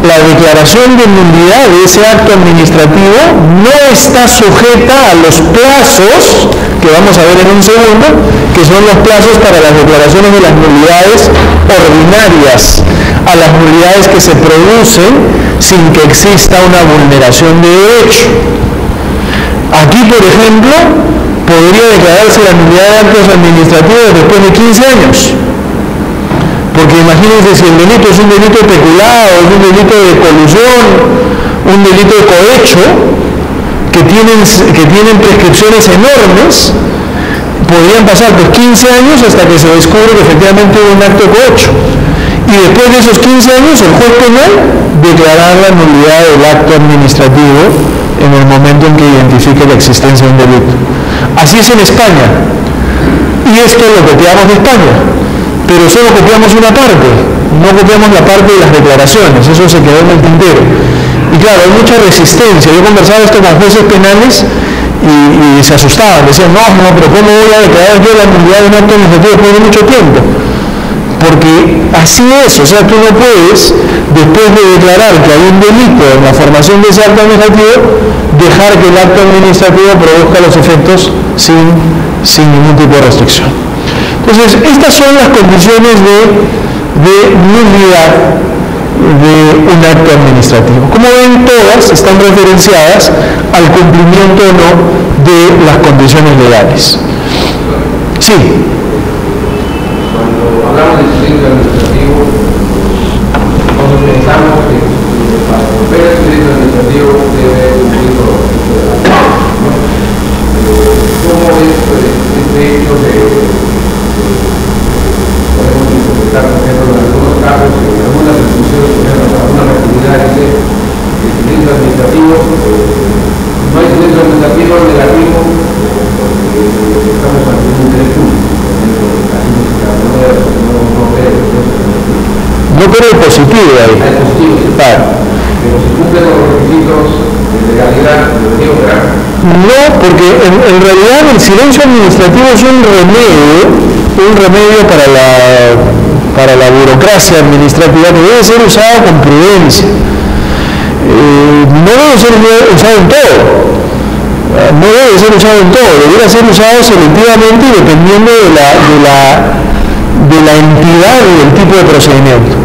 la declaración de nulidad de ese acto administrativo no está sujeta a los plazos, que vamos a ver en un segundo, que son los plazos para las declaraciones de las nulidades ordinarias, a las nulidades que se producen sin que exista una vulneración de derecho. Aquí, por ejemplo, podría declararse la nulidad de actos administrativos después de 15 años. Porque imagínense si el delito es un delito de peculado, es un delito de colusión, un delito de cohecho, que tienen prescripciones enormes, podrían pasar pues 15 años hasta que se descubre que efectivamente hubo un acto de cohecho. Y después de esos 15 años, el juez penal declarará la nulidad del acto administrativo en el momento en que identifique la existencia de un delito. Así es en España. Y esto lo copiamos de España. Pero solo copiamos una parte, no copiamos la parte de las declaraciones, eso se quedó en el tintero. Y claro, hay mucha resistencia. Yo conversaba esto con jueces penales y se asustaban, decían, no, pero ¿cómo voy a declarar yo la nulidad de un acto administrativo después de mucho tiempo? porque así es, o sea, tú no puedes, después de declarar que hay un delito en la formación de ese acto administrativo, dejar que el acto administrativo produzca los efectos sin ningún tipo de restricción. Entonces, estas son las condiciones de nulidad de un acto administrativo. Como ven, todas están referenciadas al cumplimiento o no de las condiciones legales. Sí. Cuando hablamos del silencio administrativo, nosotros pensamos que para romper el silencio administrativo debe cumplir los requisitos de la ley. ¿Cómo es este hecho de podemos interpretar, por ejemplo, en algunos casos, en algunas instituciones, por ejemplo, en algunas actividades, el silencio administrativo, no hay silencio administrativo negativo, porque estamos ante un interés público. No pero el positivo ahí. Hay positivo, sí. Claro. Pero si cumple con los requisitos de legalidad, debería operar. No, porque en realidad el silencio administrativo es un remedio para la burocracia administrativa que debe ser usado con prudencia. No debe ser usado en todo. No debe ser usado en todo, debería ser usado selectivamente y dependiendo de la entidad y del tipo de procedimiento.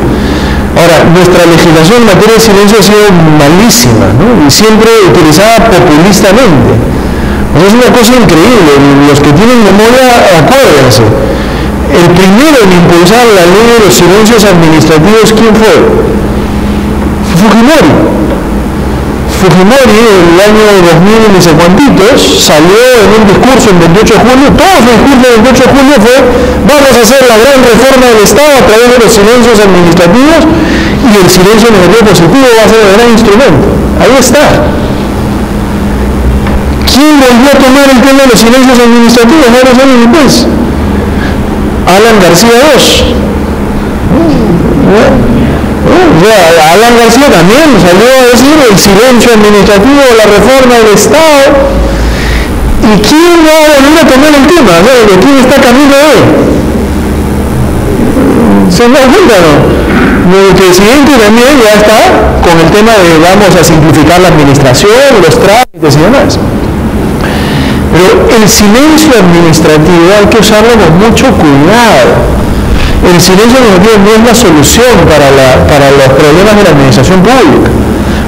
Ahora, nuestra legislación en materia de silencio ha sido malísima, ¿no? Y siempre utilizada populistamente. O sea, es una cosa increíble. Los que tienen memoria, acuérdense. El primero en impulsar la ley de los silencios administrativos, ¿quién fue? Fujimori. Fujimori, en el año 2000 y no sé cuantitos, salió en un discurso el 28 de julio, todo su discurso del 28 de julio fue: vamos a hacer la gran reforma del Estado a través de los silencios administrativos, y el silencio negativo positivo va a ser el gran instrumento. Ahí está. ¿Quién volvió a tomar el tema de los silencios administrativos varios años después? Alan García II. Alan García también salió a decir el silencio administrativo, la reforma del Estado. ¿Y quién va a volver a tomar el tema? ¿De quién está camino hoy? ¿Se dan cuenta, no? El presidente también ya está con el tema de vamos a simplificar la administración, los trámites y demás. Pero el silencio administrativo hay que usarlo con mucho cuidado. El silencio administrativo no es la solución para los problemas de la administración pública.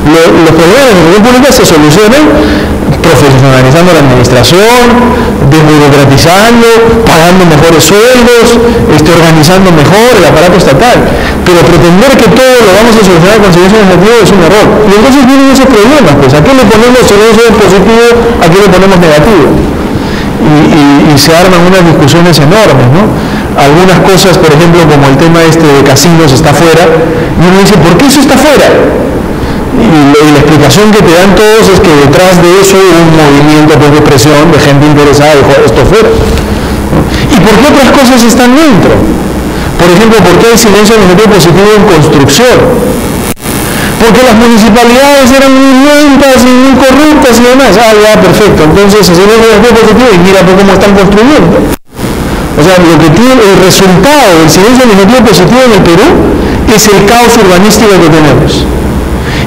Los problemas de la administración pública se solucionan profesionalizando la administración, desburocratizando, pagando mejores sueldos, organizando mejor el aparato estatal. Pero pretender que todo lo vamos a solucionar con silencio administrativo es un error. Y entonces vienen esos problemas, pues, ¿a qué le ponemos silencio positivo? ¿A qué le ponemos negativo? Y se arman unas discusiones enormes, ¿no? Algunas cosas, por ejemplo, como el tema de casinos está fuera, y uno dice, ¿por qué eso está fuera? Y la explicación que te dan todos es que detrás de eso hubo un movimiento de presión de gente interesada, dijo, esto fuera. ¿Y por qué otras cosas están dentro? Por ejemplo, ¿por qué hay silencio administrativo positivo en construcción? Porque las municipalidades eran muy lentas y muy corruptas y demás. Ah, ya, perfecto. Entonces, el silencio administrativo positivo y mira cómo están construyendo. O sea, lo que tiene el resultado del silencio administrativo positivo en el Perú es el caos urbanístico que tenemos.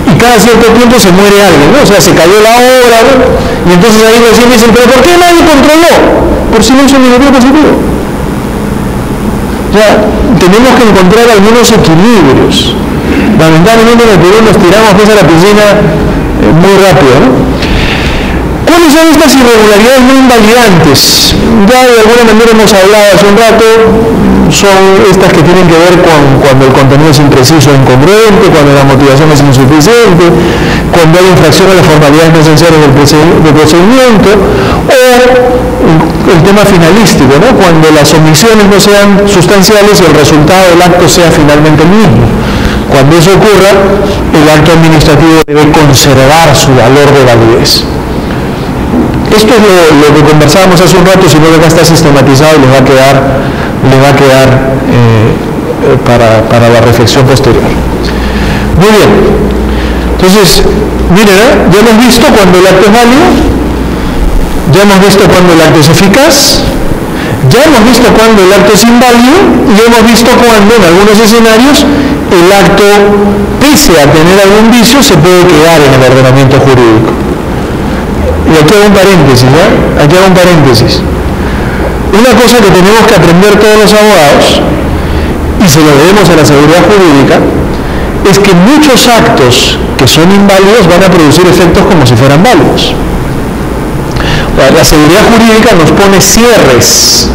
Y cada cierto tiempo se muere alguien, ¿no? O sea, se cayó la obra, ¿no? Y entonces ahí recién dicen, ¿pero por qué nadie controló? Por silencio administrativo positivo. O sea, tenemos que encontrar algunos equilibrios. Lamentablemente en el Perú nos tiramos pues a la piscina muy rápido, ¿no? ¿Cuáles son estas irregularidades no invalidantes? Ya de alguna manera hemos hablado hace un rato, son estas que tienen que ver con cuando el contenido es impreciso e incongruente, cuando la motivación es insuficiente, cuando hay infracción a las formalidades no esenciales del procedimiento, o el tema finalístico, ¿no? Cuando las omisiones no sean sustanciales y el resultado del acto sea finalmente el mismo. Cuando eso ocurra, el acto administrativo debe conservar su valor de validez. Esto es lo que conversábamos hace un rato, sino que acá está sistematizado y les va a quedar para la reflexión posterior. Muy bien. Entonces, miren, ya hemos visto cuando el acto es válido, ya hemos visto cuando el acto es eficaz, ya Ya hemos visto cuando el acto es inválido y hemos visto cuando en algunos escenarios el acto, pese a tener algún vicio, se puede quedar en el ordenamiento jurídico. Y aquí hago un paréntesis, ¿eh? Aquí hago un paréntesis. Una cosa que tenemos que aprender todos los abogados, y se lo debemos a la seguridad jurídica, es que muchos actos que son inválidos van a producir efectos como si fueran válidos. La seguridad jurídica nos pone cierres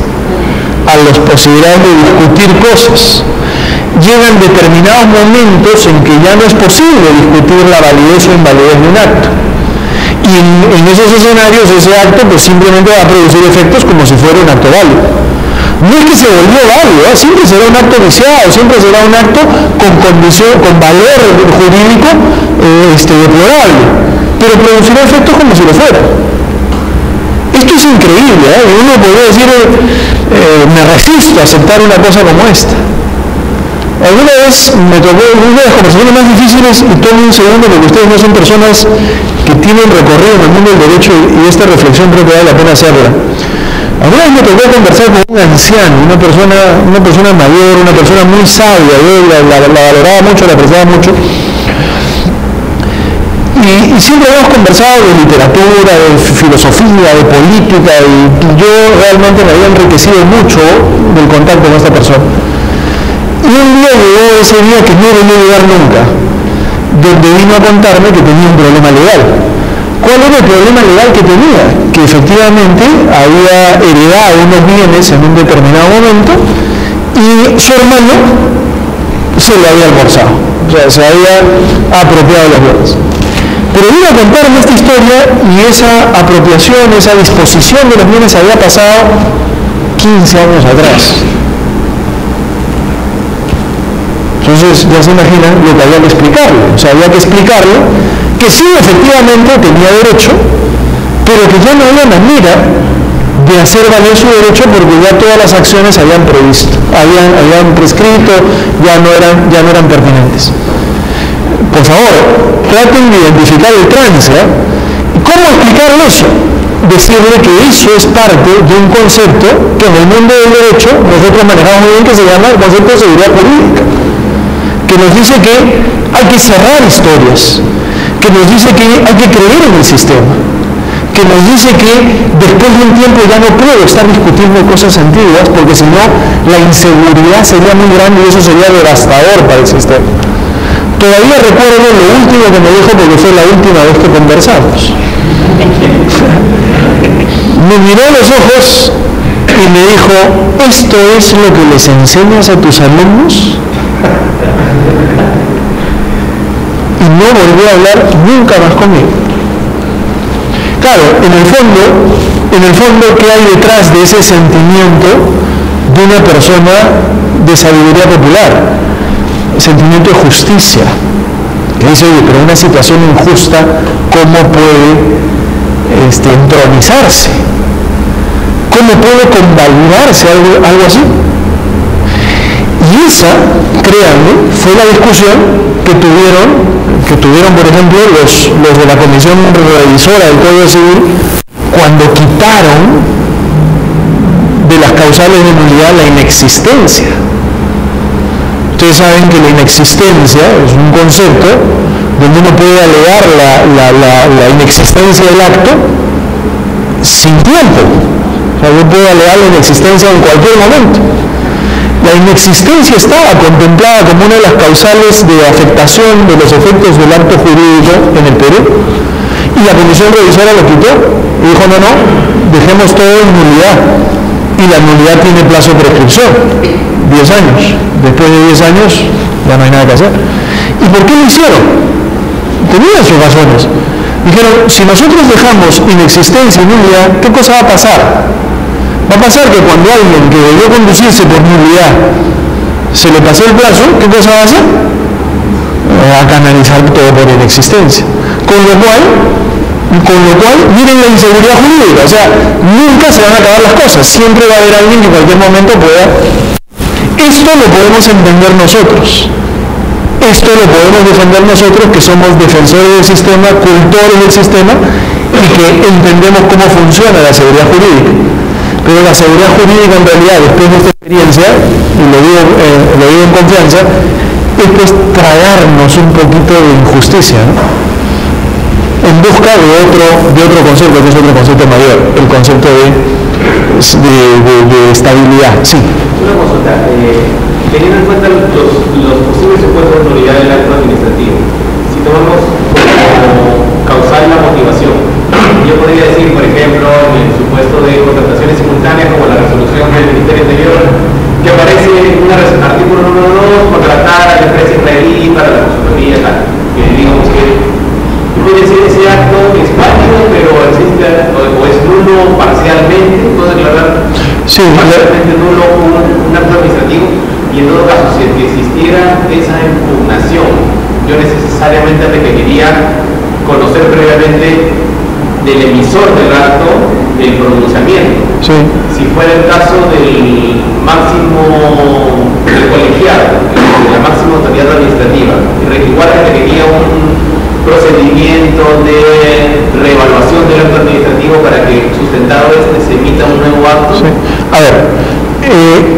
a las posibilidades de discutir cosas. Llegan determinados momentos en que ya no es posible discutir la validez o invalidez de un acto. Y en esos escenarios ese acto pues simplemente va a producir efectos como si fuera un acto válido. No es que se volvió válido, siempre será un acto viciado, siempre será un acto con valor jurídico deplorable, pero producirá efectos como si lo fuera. Esto es increíble, uno podría decir, me resisto a aceptar una cosa como esta. Alguna vez me tocó una de las conversaciones más difíciles, y tomen un segundo porque ustedes no son personas que tienen recorrido en el mundo del derecho y esta reflexión creo que vale la pena hacerla. Alguna vez me tocó conversar con un anciano, una persona mayor, una persona muy sabia, yo la valoraba mucho, la apreciaba mucho. Y siempre hemos conversado de literatura, de filosofía, de política, y yo realmente me había enriquecido mucho del contacto con esta persona. Y un día llegó ese día que no debió llegar nunca, donde vino a contarme que tenía un problema legal. ¿Cuál era el problema legal que tenía? Que efectivamente había heredado unos bienes en un determinado momento y su hermano se lo había almorzado, o sea, se había apropiado de los bienes. Pero vino a contarme esta historia y esa apropiación, esa disposición de los bienes había pasado 15 años atrás. Entonces ya se imaginan lo que había que explicarle. O sea, había que explicarle que sí, efectivamente tenía derecho, pero que ya no había manera de hacer valer su derecho porque ya todas las acciones habían prescrito, ya no eran pertinentes. Por favor, traten de identificar el trance. ¿Cómo explicarle eso? Decirle que eso es parte de un concepto que en el mundo del derecho nosotros manejamos muy bien, que se llama el concepto de seguridad jurídica, que nos dice que hay que cerrar historias, que nos dice que hay que creer en el sistema, que nos dice que después de un tiempo ya no puedo estar discutiendo cosas antiguas porque si no la inseguridad sería muy grande y eso sería devastador para el sistema. Todavía recuerdo lo último que me dijo porque fue la última vez que conversamos. Me miró a los ojos y me dijo, ¿esto es lo que les enseñas a tus alumnos? Y no volvió a hablar nunca más conmigo. Claro, en el fondo, ¿qué hay detrás de ese sentimiento de una persona de sabiduría popular? El sentimiento de justicia. Que dice, oye, pero una situación injusta, ¿cómo puede entronizarse? ¿Cómo puede convalidarse algo así? Y esa, créanme, fue la discusión que tuvieron por ejemplo, los de la Comisión Revisora del Código Civil cuando quitaron de las causales de nulidad la inexistencia. Ustedes saben que la inexistencia es un concepto donde uno puede alegar la inexistencia del acto sin tiempo. O sea, yo puedo alegar la inexistencia en cualquier momento. La inexistencia estaba contemplada como una de las causales de afectación de los efectos del acto jurídico en el Perú, y la Comisión Revisora lo quitó y dijo, no, dejemos todo en nulidad, y la nulidad tiene plazo de prescripción, 10 años. Después de 10 años ya no hay nada que hacer. ¿Y por qué lo hicieron? Tenían sus razones. Dijeron, si nosotros dejamos inexistencia y nulidad, ¿qué cosa va a pasar? Va a pasar que cuando alguien que debió conducirse por nulidad se le pasó el plazo, ¿qué cosa va a hacer? Va a canalizar todo por inexistencia. Con lo cual, miren la inseguridad jurídica, o sea, nunca se van a acabar las cosas, siempre va a haber alguien que en cualquier momento pueda. Esto lo podemos entender nosotros. Esto lo podemos defender nosotros que somos defensores del sistema, cultores del sistema y que entendemos cómo funciona la seguridad jurídica. Pero la seguridad jurídica en realidad, después de esta experiencia, y lo digo en confianza, es pues tragarnos un poquito de injusticia, ¿no? En busca de otro concepto, que es otro concepto mayor, el concepto de estabilidad. Sí. Una consulta, teniendo en cuenta los posibles supuestos de nulidad del acto administrativo, si tomamos como causal la motivación, yo podría decir, por ejemplo, en el supuesto de contrataciones simultáneas como la resolución del Ministerio Interior, que aparece en un artículo número 2, contratar a la empresa israelí para la consultoría tal, que digamos que puede decir ese acto es válido, pero existe o es nulo parcialmente, entonces declarar parcialmente nulo un acto administrativo, y en todo caso, si existiera esa impugnación, yo necesariamente requeriría conocer previamente del emisor del acto el pronunciamiento. Sí. Si fuera el caso del máximo del colegiado, de la máxima autoridad administrativa, igual requeriría un procedimiento de reevaluación del acto administrativo para que, sustentado se emita un nuevo acto. Sí. A ver,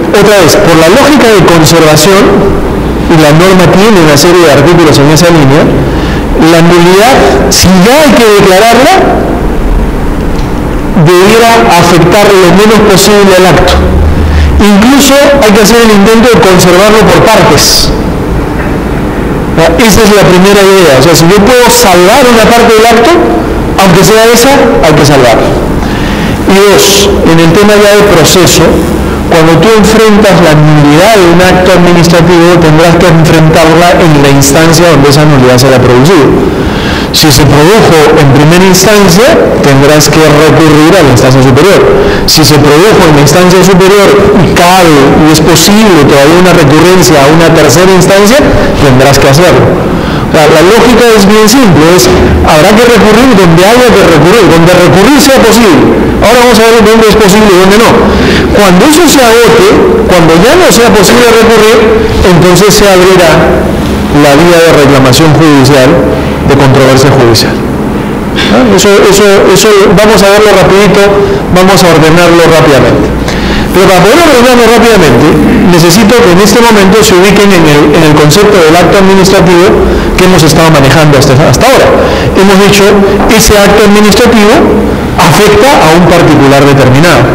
otra vez, por la lógica de conservación, y la norma tiene una serie de artículos en esa línea, la nulidad, si ya hay que declararla, debiera afectar lo menos posible al acto. Incluso hay que hacer el intento de conservarlo por partes. Esa es la primera idea. O sea, si yo puedo salvar una parte del acto, aunque sea esa, hay que salvarla. Y dos, en el tema ya de proceso, cuando tú enfrentas la nulidad de un acto administrativo, tendrás que enfrentarla en la instancia donde esa nulidad se haya producido. Si se produjo en primera instancia, tendrás que recurrir a la instancia superior. Si se produjo en la instancia superior y cabe y es posible todavía una recurrencia a una tercera instancia, tendrás que hacerlo. O sea, la lógica es bien simple, habrá que recurrir donde haya que recurrir, donde recurrir sea posible. Ahora vamos a ver dónde es posible y dónde no. Cuando eso se agote, cuando ya no sea posible recurrir, entonces se abrirá la vía de reclamación judicial, de controversia judicial. Eso vamos a verlo rapidito, vamos a ordenarlo rápidamente. Pero para poder ordenarlo rápidamente, necesito que en este momento se ubiquen en el concepto del acto administrativo que hemos estado manejando hasta ahora. Hemos dicho, ese acto administrativo afecta a un particular determinado.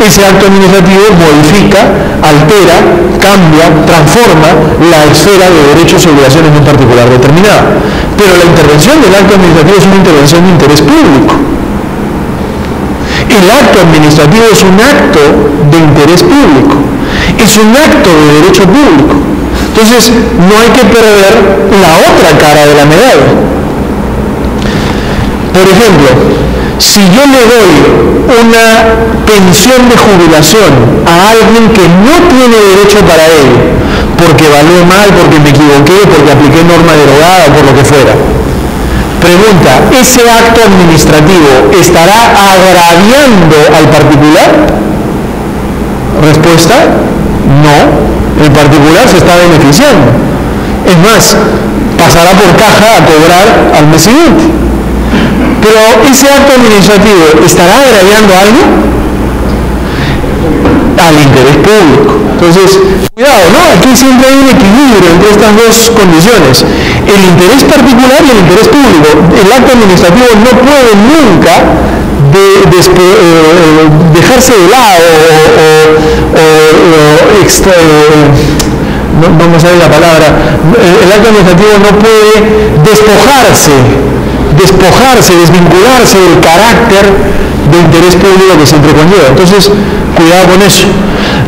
Ese acto administrativo modifica, altera, cambia, transforma la esfera de derechos y obligaciones de un particular determinado. Pero la intervención del acto administrativo es una intervención de interés público. El acto administrativo es un acto de interés público, es un acto de derecho público. Entonces, no hay que perder la otra cara de la medalla. Por ejemplo, si yo le doy una pensión de jubilación a alguien que no tiene derecho para él, porque evalué mal, porque me equivoqué, porque apliqué norma derogada, por lo que fuera. Pregunta, ¿ese acto administrativo estará agraviando al particular? Respuesta, no. El particular se está beneficiando. Es más, pasará por caja a cobrar al mes siguiente. Pero ese acto administrativo estará agraviando algo al interés público. Entonces, cuidado, ¿no? Aquí siempre hay un equilibrio entre estas dos condiciones, el interés particular y el interés público. El acto administrativo no puede nunca dejarse de lado no me sale la palabra, el acto administrativo no puede desvincularse del carácter de interés público que siempre conlleva. Entonces, cuidado con eso.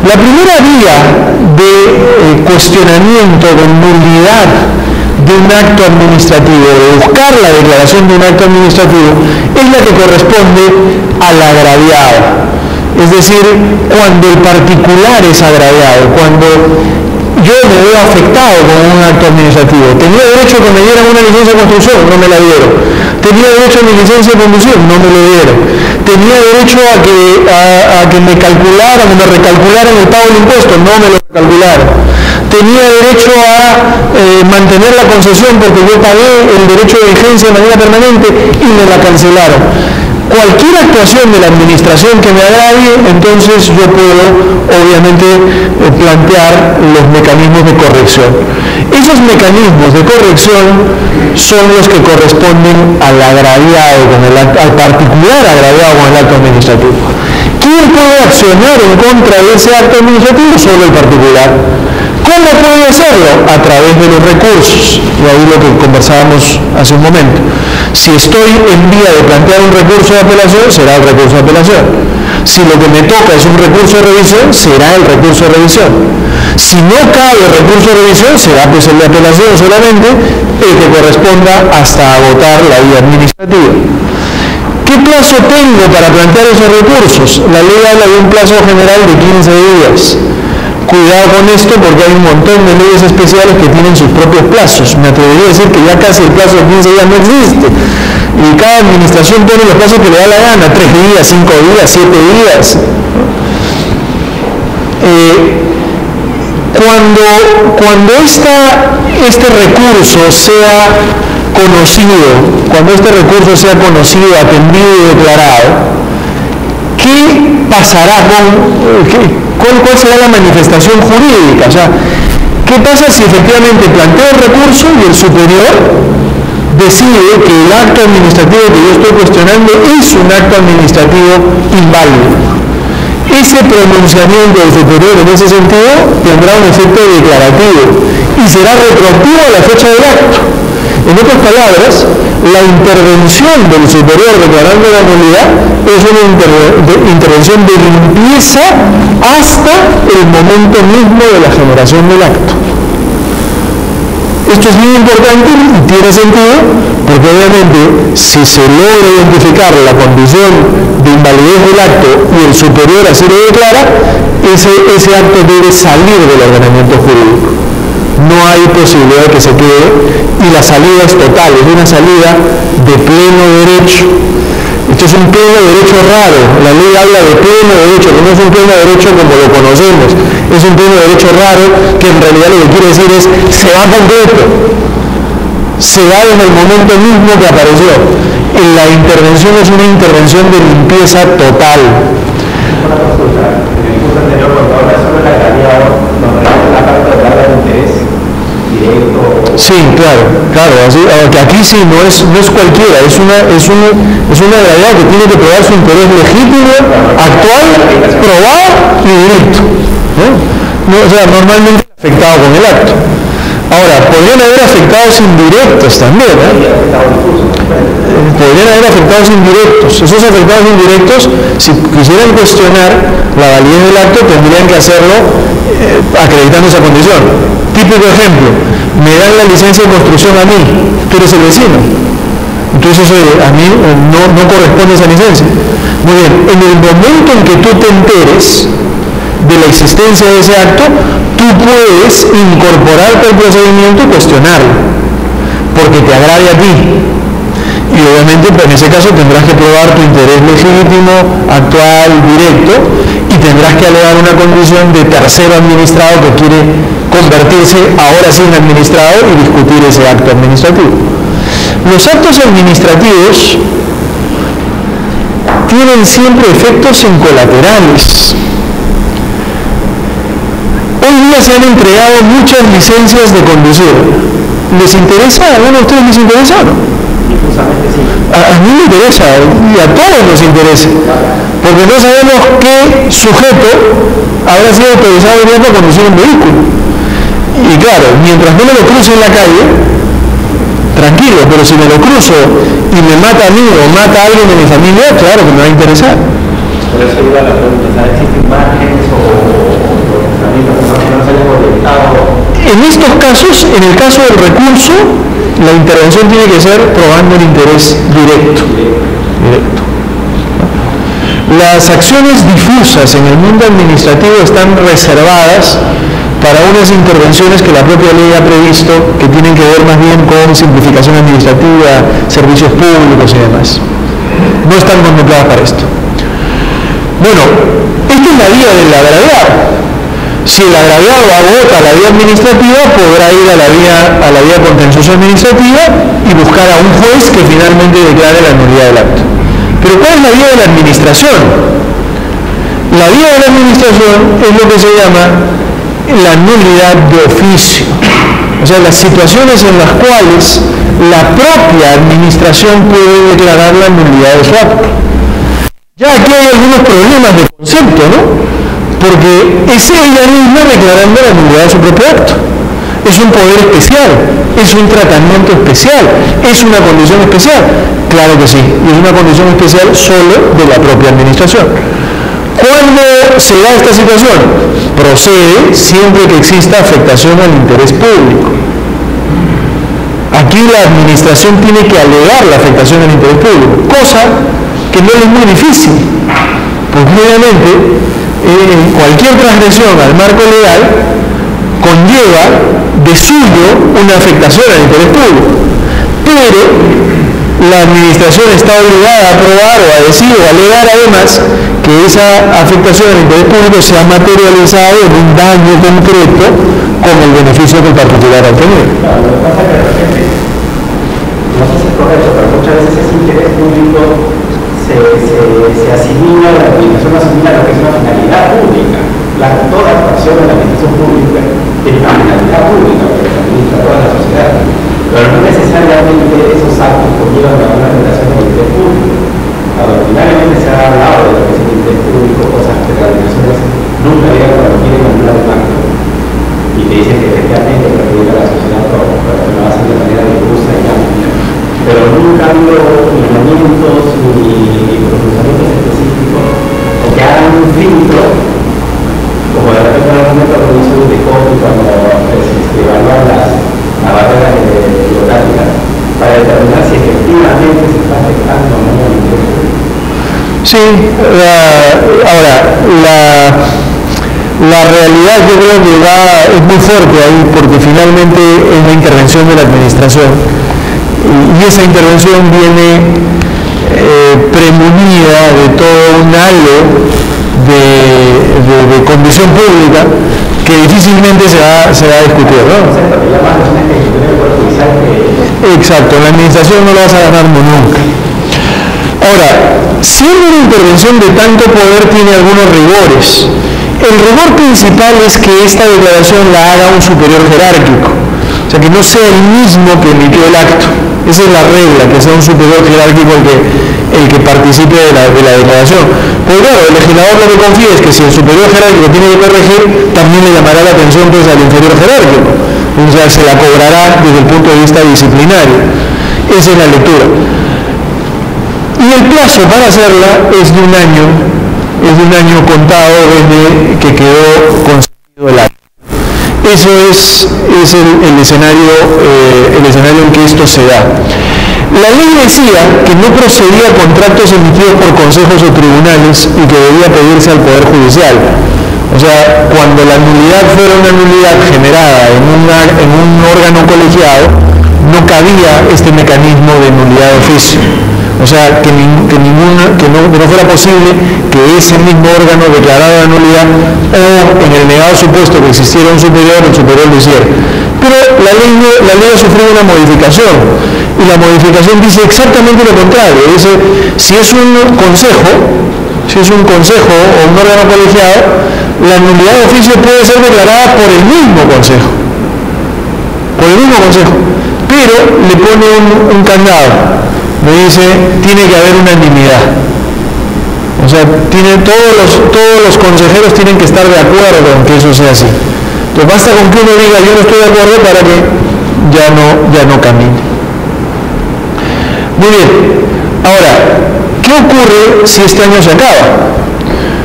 La primera vía de cuestionamiento de nulidad de un acto administrativo, de buscar la declaración de un acto administrativo, es la que corresponde al agraviado. Es decir, cuando el particular es agraviado, cuando yo me veo afectado con un acto administrativo. Tenía derecho a que me dieran una licencia de construcción, no me la dieron. Tenía derecho a mi licencia de conducir, no me lo dieron. Tenía derecho a que me calcularan o me recalcularan el pago del impuesto, no me lo recalcularon. Tenía derecho a mantener la concesión porque yo pagué el derecho de vigencia de manera permanente y me la cancelaron. cualquier actuación de la administración que me agravie, entonces yo puedo obviamente plantear los mecanismos de corrección. Esos mecanismos de corrección son los que corresponden al agraviado, al particular agraviado con el acto administrativo. ¿Quién puede accionar en contra de ese acto administrativo? Solo el particular. ¿Cómo puede hacerlo? A través de los recursos, y ahí lo que conversábamos hace un momento. Si estoy en vía de plantear un recurso de apelación, será el recurso de apelación. Si lo que me toca es un recurso de revisión, será el recurso de revisión. Si no cabe el recurso de revisión, será pues el de apelación solamente, el que corresponda hasta agotar la vía administrativa. ¿Qué plazo tengo para plantear esos recursos? La ley habla de un plazo general de 15 días. Cuidado con esto porque hay un montón de leyes especiales que tienen sus propios plazos. Me atrevería a decir que ya casi el plazo de 15 días no existe. Y cada administración pone los plazos que le da la gana, 3 días, 5 días, 7 días. Cuando este recurso sea conocido, atendido y declarado, ¿qué pasará cuál será la manifestación jurídica? O sea, ¿qué pasa si efectivamente planteo el recurso y el superior decide que el acto administrativo que yo estoy cuestionando es un acto administrativo inválido? Ese pronunciamiento del superior en ese sentido tendrá un efecto declarativo y será retroactivo a la fecha del acto. En otras palabras, la intervención del superior declarando la nulidad es una intervención de limpieza hasta el momento mismo de la generación del acto. Esto es muy importante y tiene sentido porque obviamente si se logra identificar la condición de invalidez del acto y el superior así lo declara, ese acto debe salir del ordenamiento jurídico. No hay posibilidad de que se quede y la salida es total, es una salida de pleno derecho. Esto es un pleno derecho raro, la ley habla de pleno derecho, que no es un pleno derecho como lo conocemos, es un pleno derecho raro que en realidad lo que quiere decir es se va completo, se va en el momento mismo que apareció. La intervención es una intervención de limpieza total. Una consulta, en el curso anterior cuando habla sobre el agraviado, nos refiere la parte de hablar de interés directo. Sí, claro, así, que aquí sí no es cualquiera, es un agraviado que tiene que probar su interés legítimo, actual, probado y directo. O sea, normalmente afectado con el acto. Ahora, podrían haber afectados indirectos también, podrían haber afectados indirectos. Esos afectados indirectos, si quisieran cuestionar la validez del acto, tendrían que hacerlo acreditando esa condición. Típico ejemplo, me dan la licencia de construcción a mí, tú eres el vecino. Entonces, a mí no corresponde esa licencia. Muy bien, en el momento en que tú te enteres de la existencia de ese acto, tú puedes incorporarte al procedimiento y cuestionarlo, porque te agravia a ti. Y obviamente en ese caso tendrás que probar tu interés legítimo, actual, directo, y tendrás que alegar una condición de tercero administrado que quiere convertirse ahora sí en administrado y discutir ese acto administrativo. Los actos administrativos tienen siempre efectos colaterales. Hoy día se han entregado muchas licencias de conducir. ¿Les interesa? ¿A alguno de ustedes les interesa o no? A mí me interesa y a todos nos interesa, porque no sabemos qué sujeto habrá sido autorizado para conducir un vehículo. Y claro, mientras no me lo cruce en la calle, tranquilo, pero si me lo cruzo y me mata a mí o mata a alguien de mi familia, claro que me va a interesar. Por eso iba la pregunta, ¿sabes si existen márgenes o procesamientos que no se hayan orientado? En estos casos, en el caso del recurso, la intervención tiene que ser probando el interés directo. Las acciones difusas en el mundo administrativo están reservadas para unas intervenciones que la propia ley ha previsto, que tienen que ver más bien con simplificación administrativa, servicios públicos y demás. No están contempladas para esto. Bueno, esta es la vía del agraviado. Si el agraviado agota la vía administrativa, podrá ir a la vía contenciosa administrativa y buscar a un juez que finalmente declare la nulidad del acto. Pero ¿cuál es la vía de la administración? La vía de la administración es lo que se llama la nulidad de oficio. O sea, las situaciones en las cuales la propia administración puede declarar la nulidad de su acto. Ya aquí hay algunos problemas de concepto, ¿no? Porque es ella misma declarando la nulidad de su propio acto. Es un poder especial, es un tratamiento especial, es una condición especial. Claro que sí, y es una condición especial solo de la propia administración. ¿Cuándo se da esta situación? Procede siempre que exista afectación al interés público. Aquí la administración tiene que alegar la afectación al interés público, cosa que no es muy difícil, porque obviamente cualquier transgresión al marco legal conlleva de suyo una afectación al interés público, pero la administración está obligada a probar o a decir o a alegar además que esa afectación al interés público se ha materializado en un daño concreto con el beneficio que el particular ha obtenido. Claro, lo que pasa es que de repente, no sé si es correcto, pero muchas veces ese interés público se asimila, la administración asimila lo que es una finalidad pública. Toda actuación de la administración pública tiene una finalidad pública, porque administra toda la sociedad. Pero no necesariamente esos actos conllevan a una relación con el interés público. Ordinariamente se ha hablado de lo que es el interés público, cosas que las administraciones nunca digan cuando quieren anular un acto. Y te dicen que efectivamente perjudica a la sociedad, pero lo hacen de manera difusa y amplia. Pero nunca ha habido lineamientos ni procesamientos específicos o que hagan un filtro, como de repente en algún momento lo hizo de COPI cuando evaluar las barreras burocráticas para determinar si efectivamente se está afectando o no el interés público. Sí, ahora, la realidad yo creo que es muy fuerte ahí porque finalmente es la intervención de la administración y esa intervención viene premunida de todo un halo de condición pública que difícilmente se va a discutir, ¿no? Exacto, la administración no la vas a ganar nunca. Ahora, siendo una intervención de tanto poder tiene algunos rigores. El rigor principal es que esta declaración la haga un superior jerárquico, o sea que no sea el mismo que emitió el acto. Esa es la regla, que sea un superior jerárquico el que participe de la declaración. Pero claro, el legislador lo que confía es que si el superior jerárquico tiene que corregir, también le llamará la atención pues, al inferior jerárquico, o sea, se la cobrará desde el punto de vista disciplinario. Esa es la lectura. Y el plazo para hacerla es de un año contado desde que quedó concedido el acto. Eso es el escenario en que esto se da. La ley decía que no procedía a contratos emitidos por consejos o tribunales y que debía pedirse al Poder Judicial. O sea, cuando la nulidad fuera una nulidad generada en un órgano colegiado, no cabía este mecanismo de nulidad de oficio. O sea, que no fuera posible que ese mismo órgano declarara la nulidad o en el negado supuesto que existiera un superior, el superior lo hiciera. Pero la ley ha sufrido una modificación y la modificación dice exactamente lo contrario. Dice, si es un consejo o un órgano colegiado, la nulidad de oficio puede ser declarada por el mismo consejo. Pero le pone un candado. Me dice, tiene que haber unanimidad. O sea, todos los consejeros tienen que estar de acuerdo en que eso sea así. Entonces basta con que uno diga, yo no estoy de acuerdo para que ya no camine. Muy bien. Ahora, ¿qué ocurre si este año se acaba?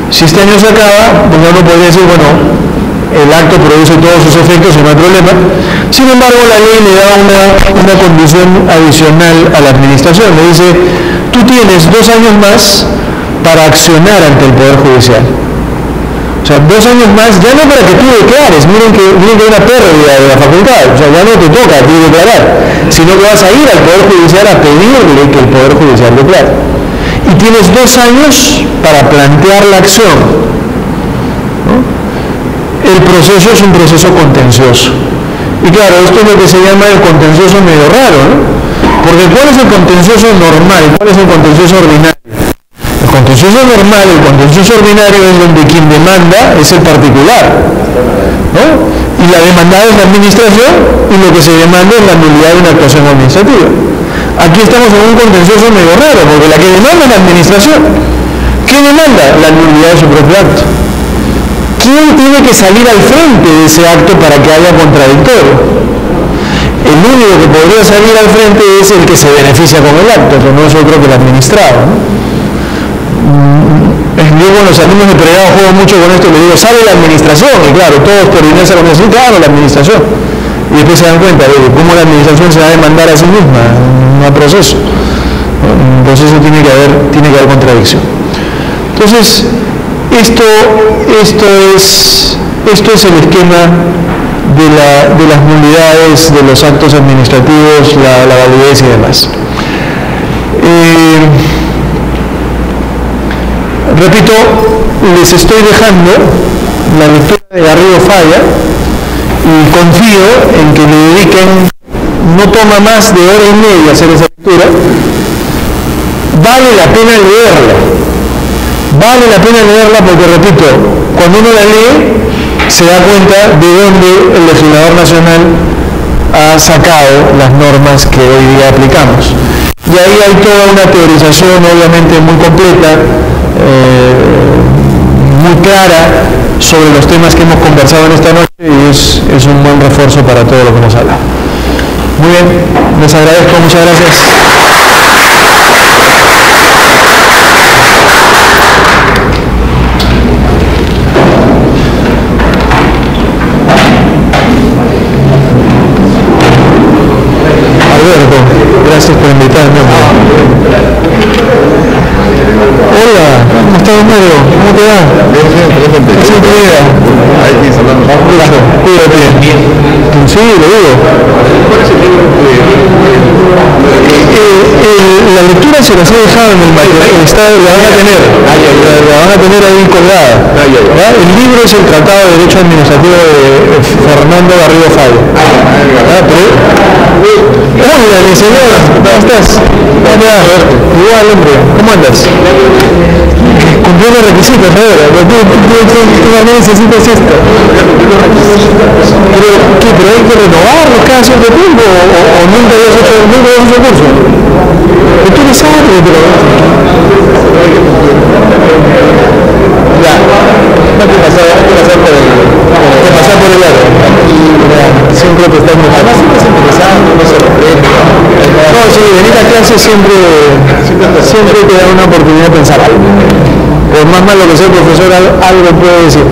Si este año se acaba, pues uno podría decir, bueno, el acto produce todos sus efectos y no hay problema. Sin embargo, la ley le da una condición adicional a la administración. Le dice, tú tienes 2 años más para accionar ante el Poder Judicial. O sea, 2 años más, ya no para que tú declares, miren que hay una pérdida de la facultad, o sea, ya no te toca a ti declarar, sino que vas a ir al Poder Judicial a pedirle que el Poder Judicial declare. Y tienes 2 años para plantear la acción, ¿no? El proceso es un proceso contencioso. Y claro, esto es lo que se llama el contencioso medio raro, ¿no? Porque ¿cuál es el contencioso normal? ¿Cuál es el contencioso ordinario? contencioso normal, el contencioso ordinario es donde quien demanda es el particular, ¿no? Y la demandada es la administración y lo que se demanda es la nulidad de una actuación administrativa. Aquí estamos en un contencioso medio raro, porque la que demanda es la administración. ¿Quién demanda? La nulidad de su propio acto. ¿Quién tiene que salir al frente de ese acto para que haya contradictorio? El único que podría salir al frente es el que se beneficia con el acto, que no es otro que el administrado, ¿no? Yo con los alumnos de pregrado juego mucho con esto, les digo, sale la administración, y claro, todos por inercia con eso, claro, la administración. Y después se dan cuenta de cómo la administración se va a demandar a sí misma, no hay proceso. En proceso tiene que haber contradicción. Entonces, esto es el esquema de las nulidades, de los actos administrativos, la validez y demás. Repito, les estoy dejando la lectura de Garrido Falla y confío en que le dediquen, no toma más de hora y media hacer esa lectura. Vale la pena leerla porque, repito, cuando uno la lee se da cuenta de dónde el legislador nacional ha sacado las normas que hoy día aplicamos. Y ahí hay toda una teorización obviamente muy completa, muy clara sobre los temas que hemos conversado en esta noche y es un buen refuerzo para todo lo que hemos hablado. Muy bien, les agradezco, muchas gracias. Alberto, gracias por invitarme. Hola, ¿cómo estás, Mario? ¿Cómo te va? Bien, presente. ¿Qué se te vida? Aquí hablando. Cuídate. Sí, lo digo. La lectura se las he dejado en el material, la van a tener ahí colgada. El libro es el Tratado de Derecho Administrativo de Fernando Garrido Falla. Hola, mi señor, ¿cómo estás? Igual, hombre, ¿cómo andas? Cumplió los requisitos ahora, tú también necesitas esto. ¿Pero hay que renovarlo cada cierto tiempo o nunca habías hecho curso? Tú le sabes, pero... Ya, no te pasar por el lado. Siempre te estás mejor. Además siempre es interesante, no se reprende. No, sí, venir a clase siempre te da una oportunidad de pensar algo. Por más malo que sea el profesor, algo puede decir.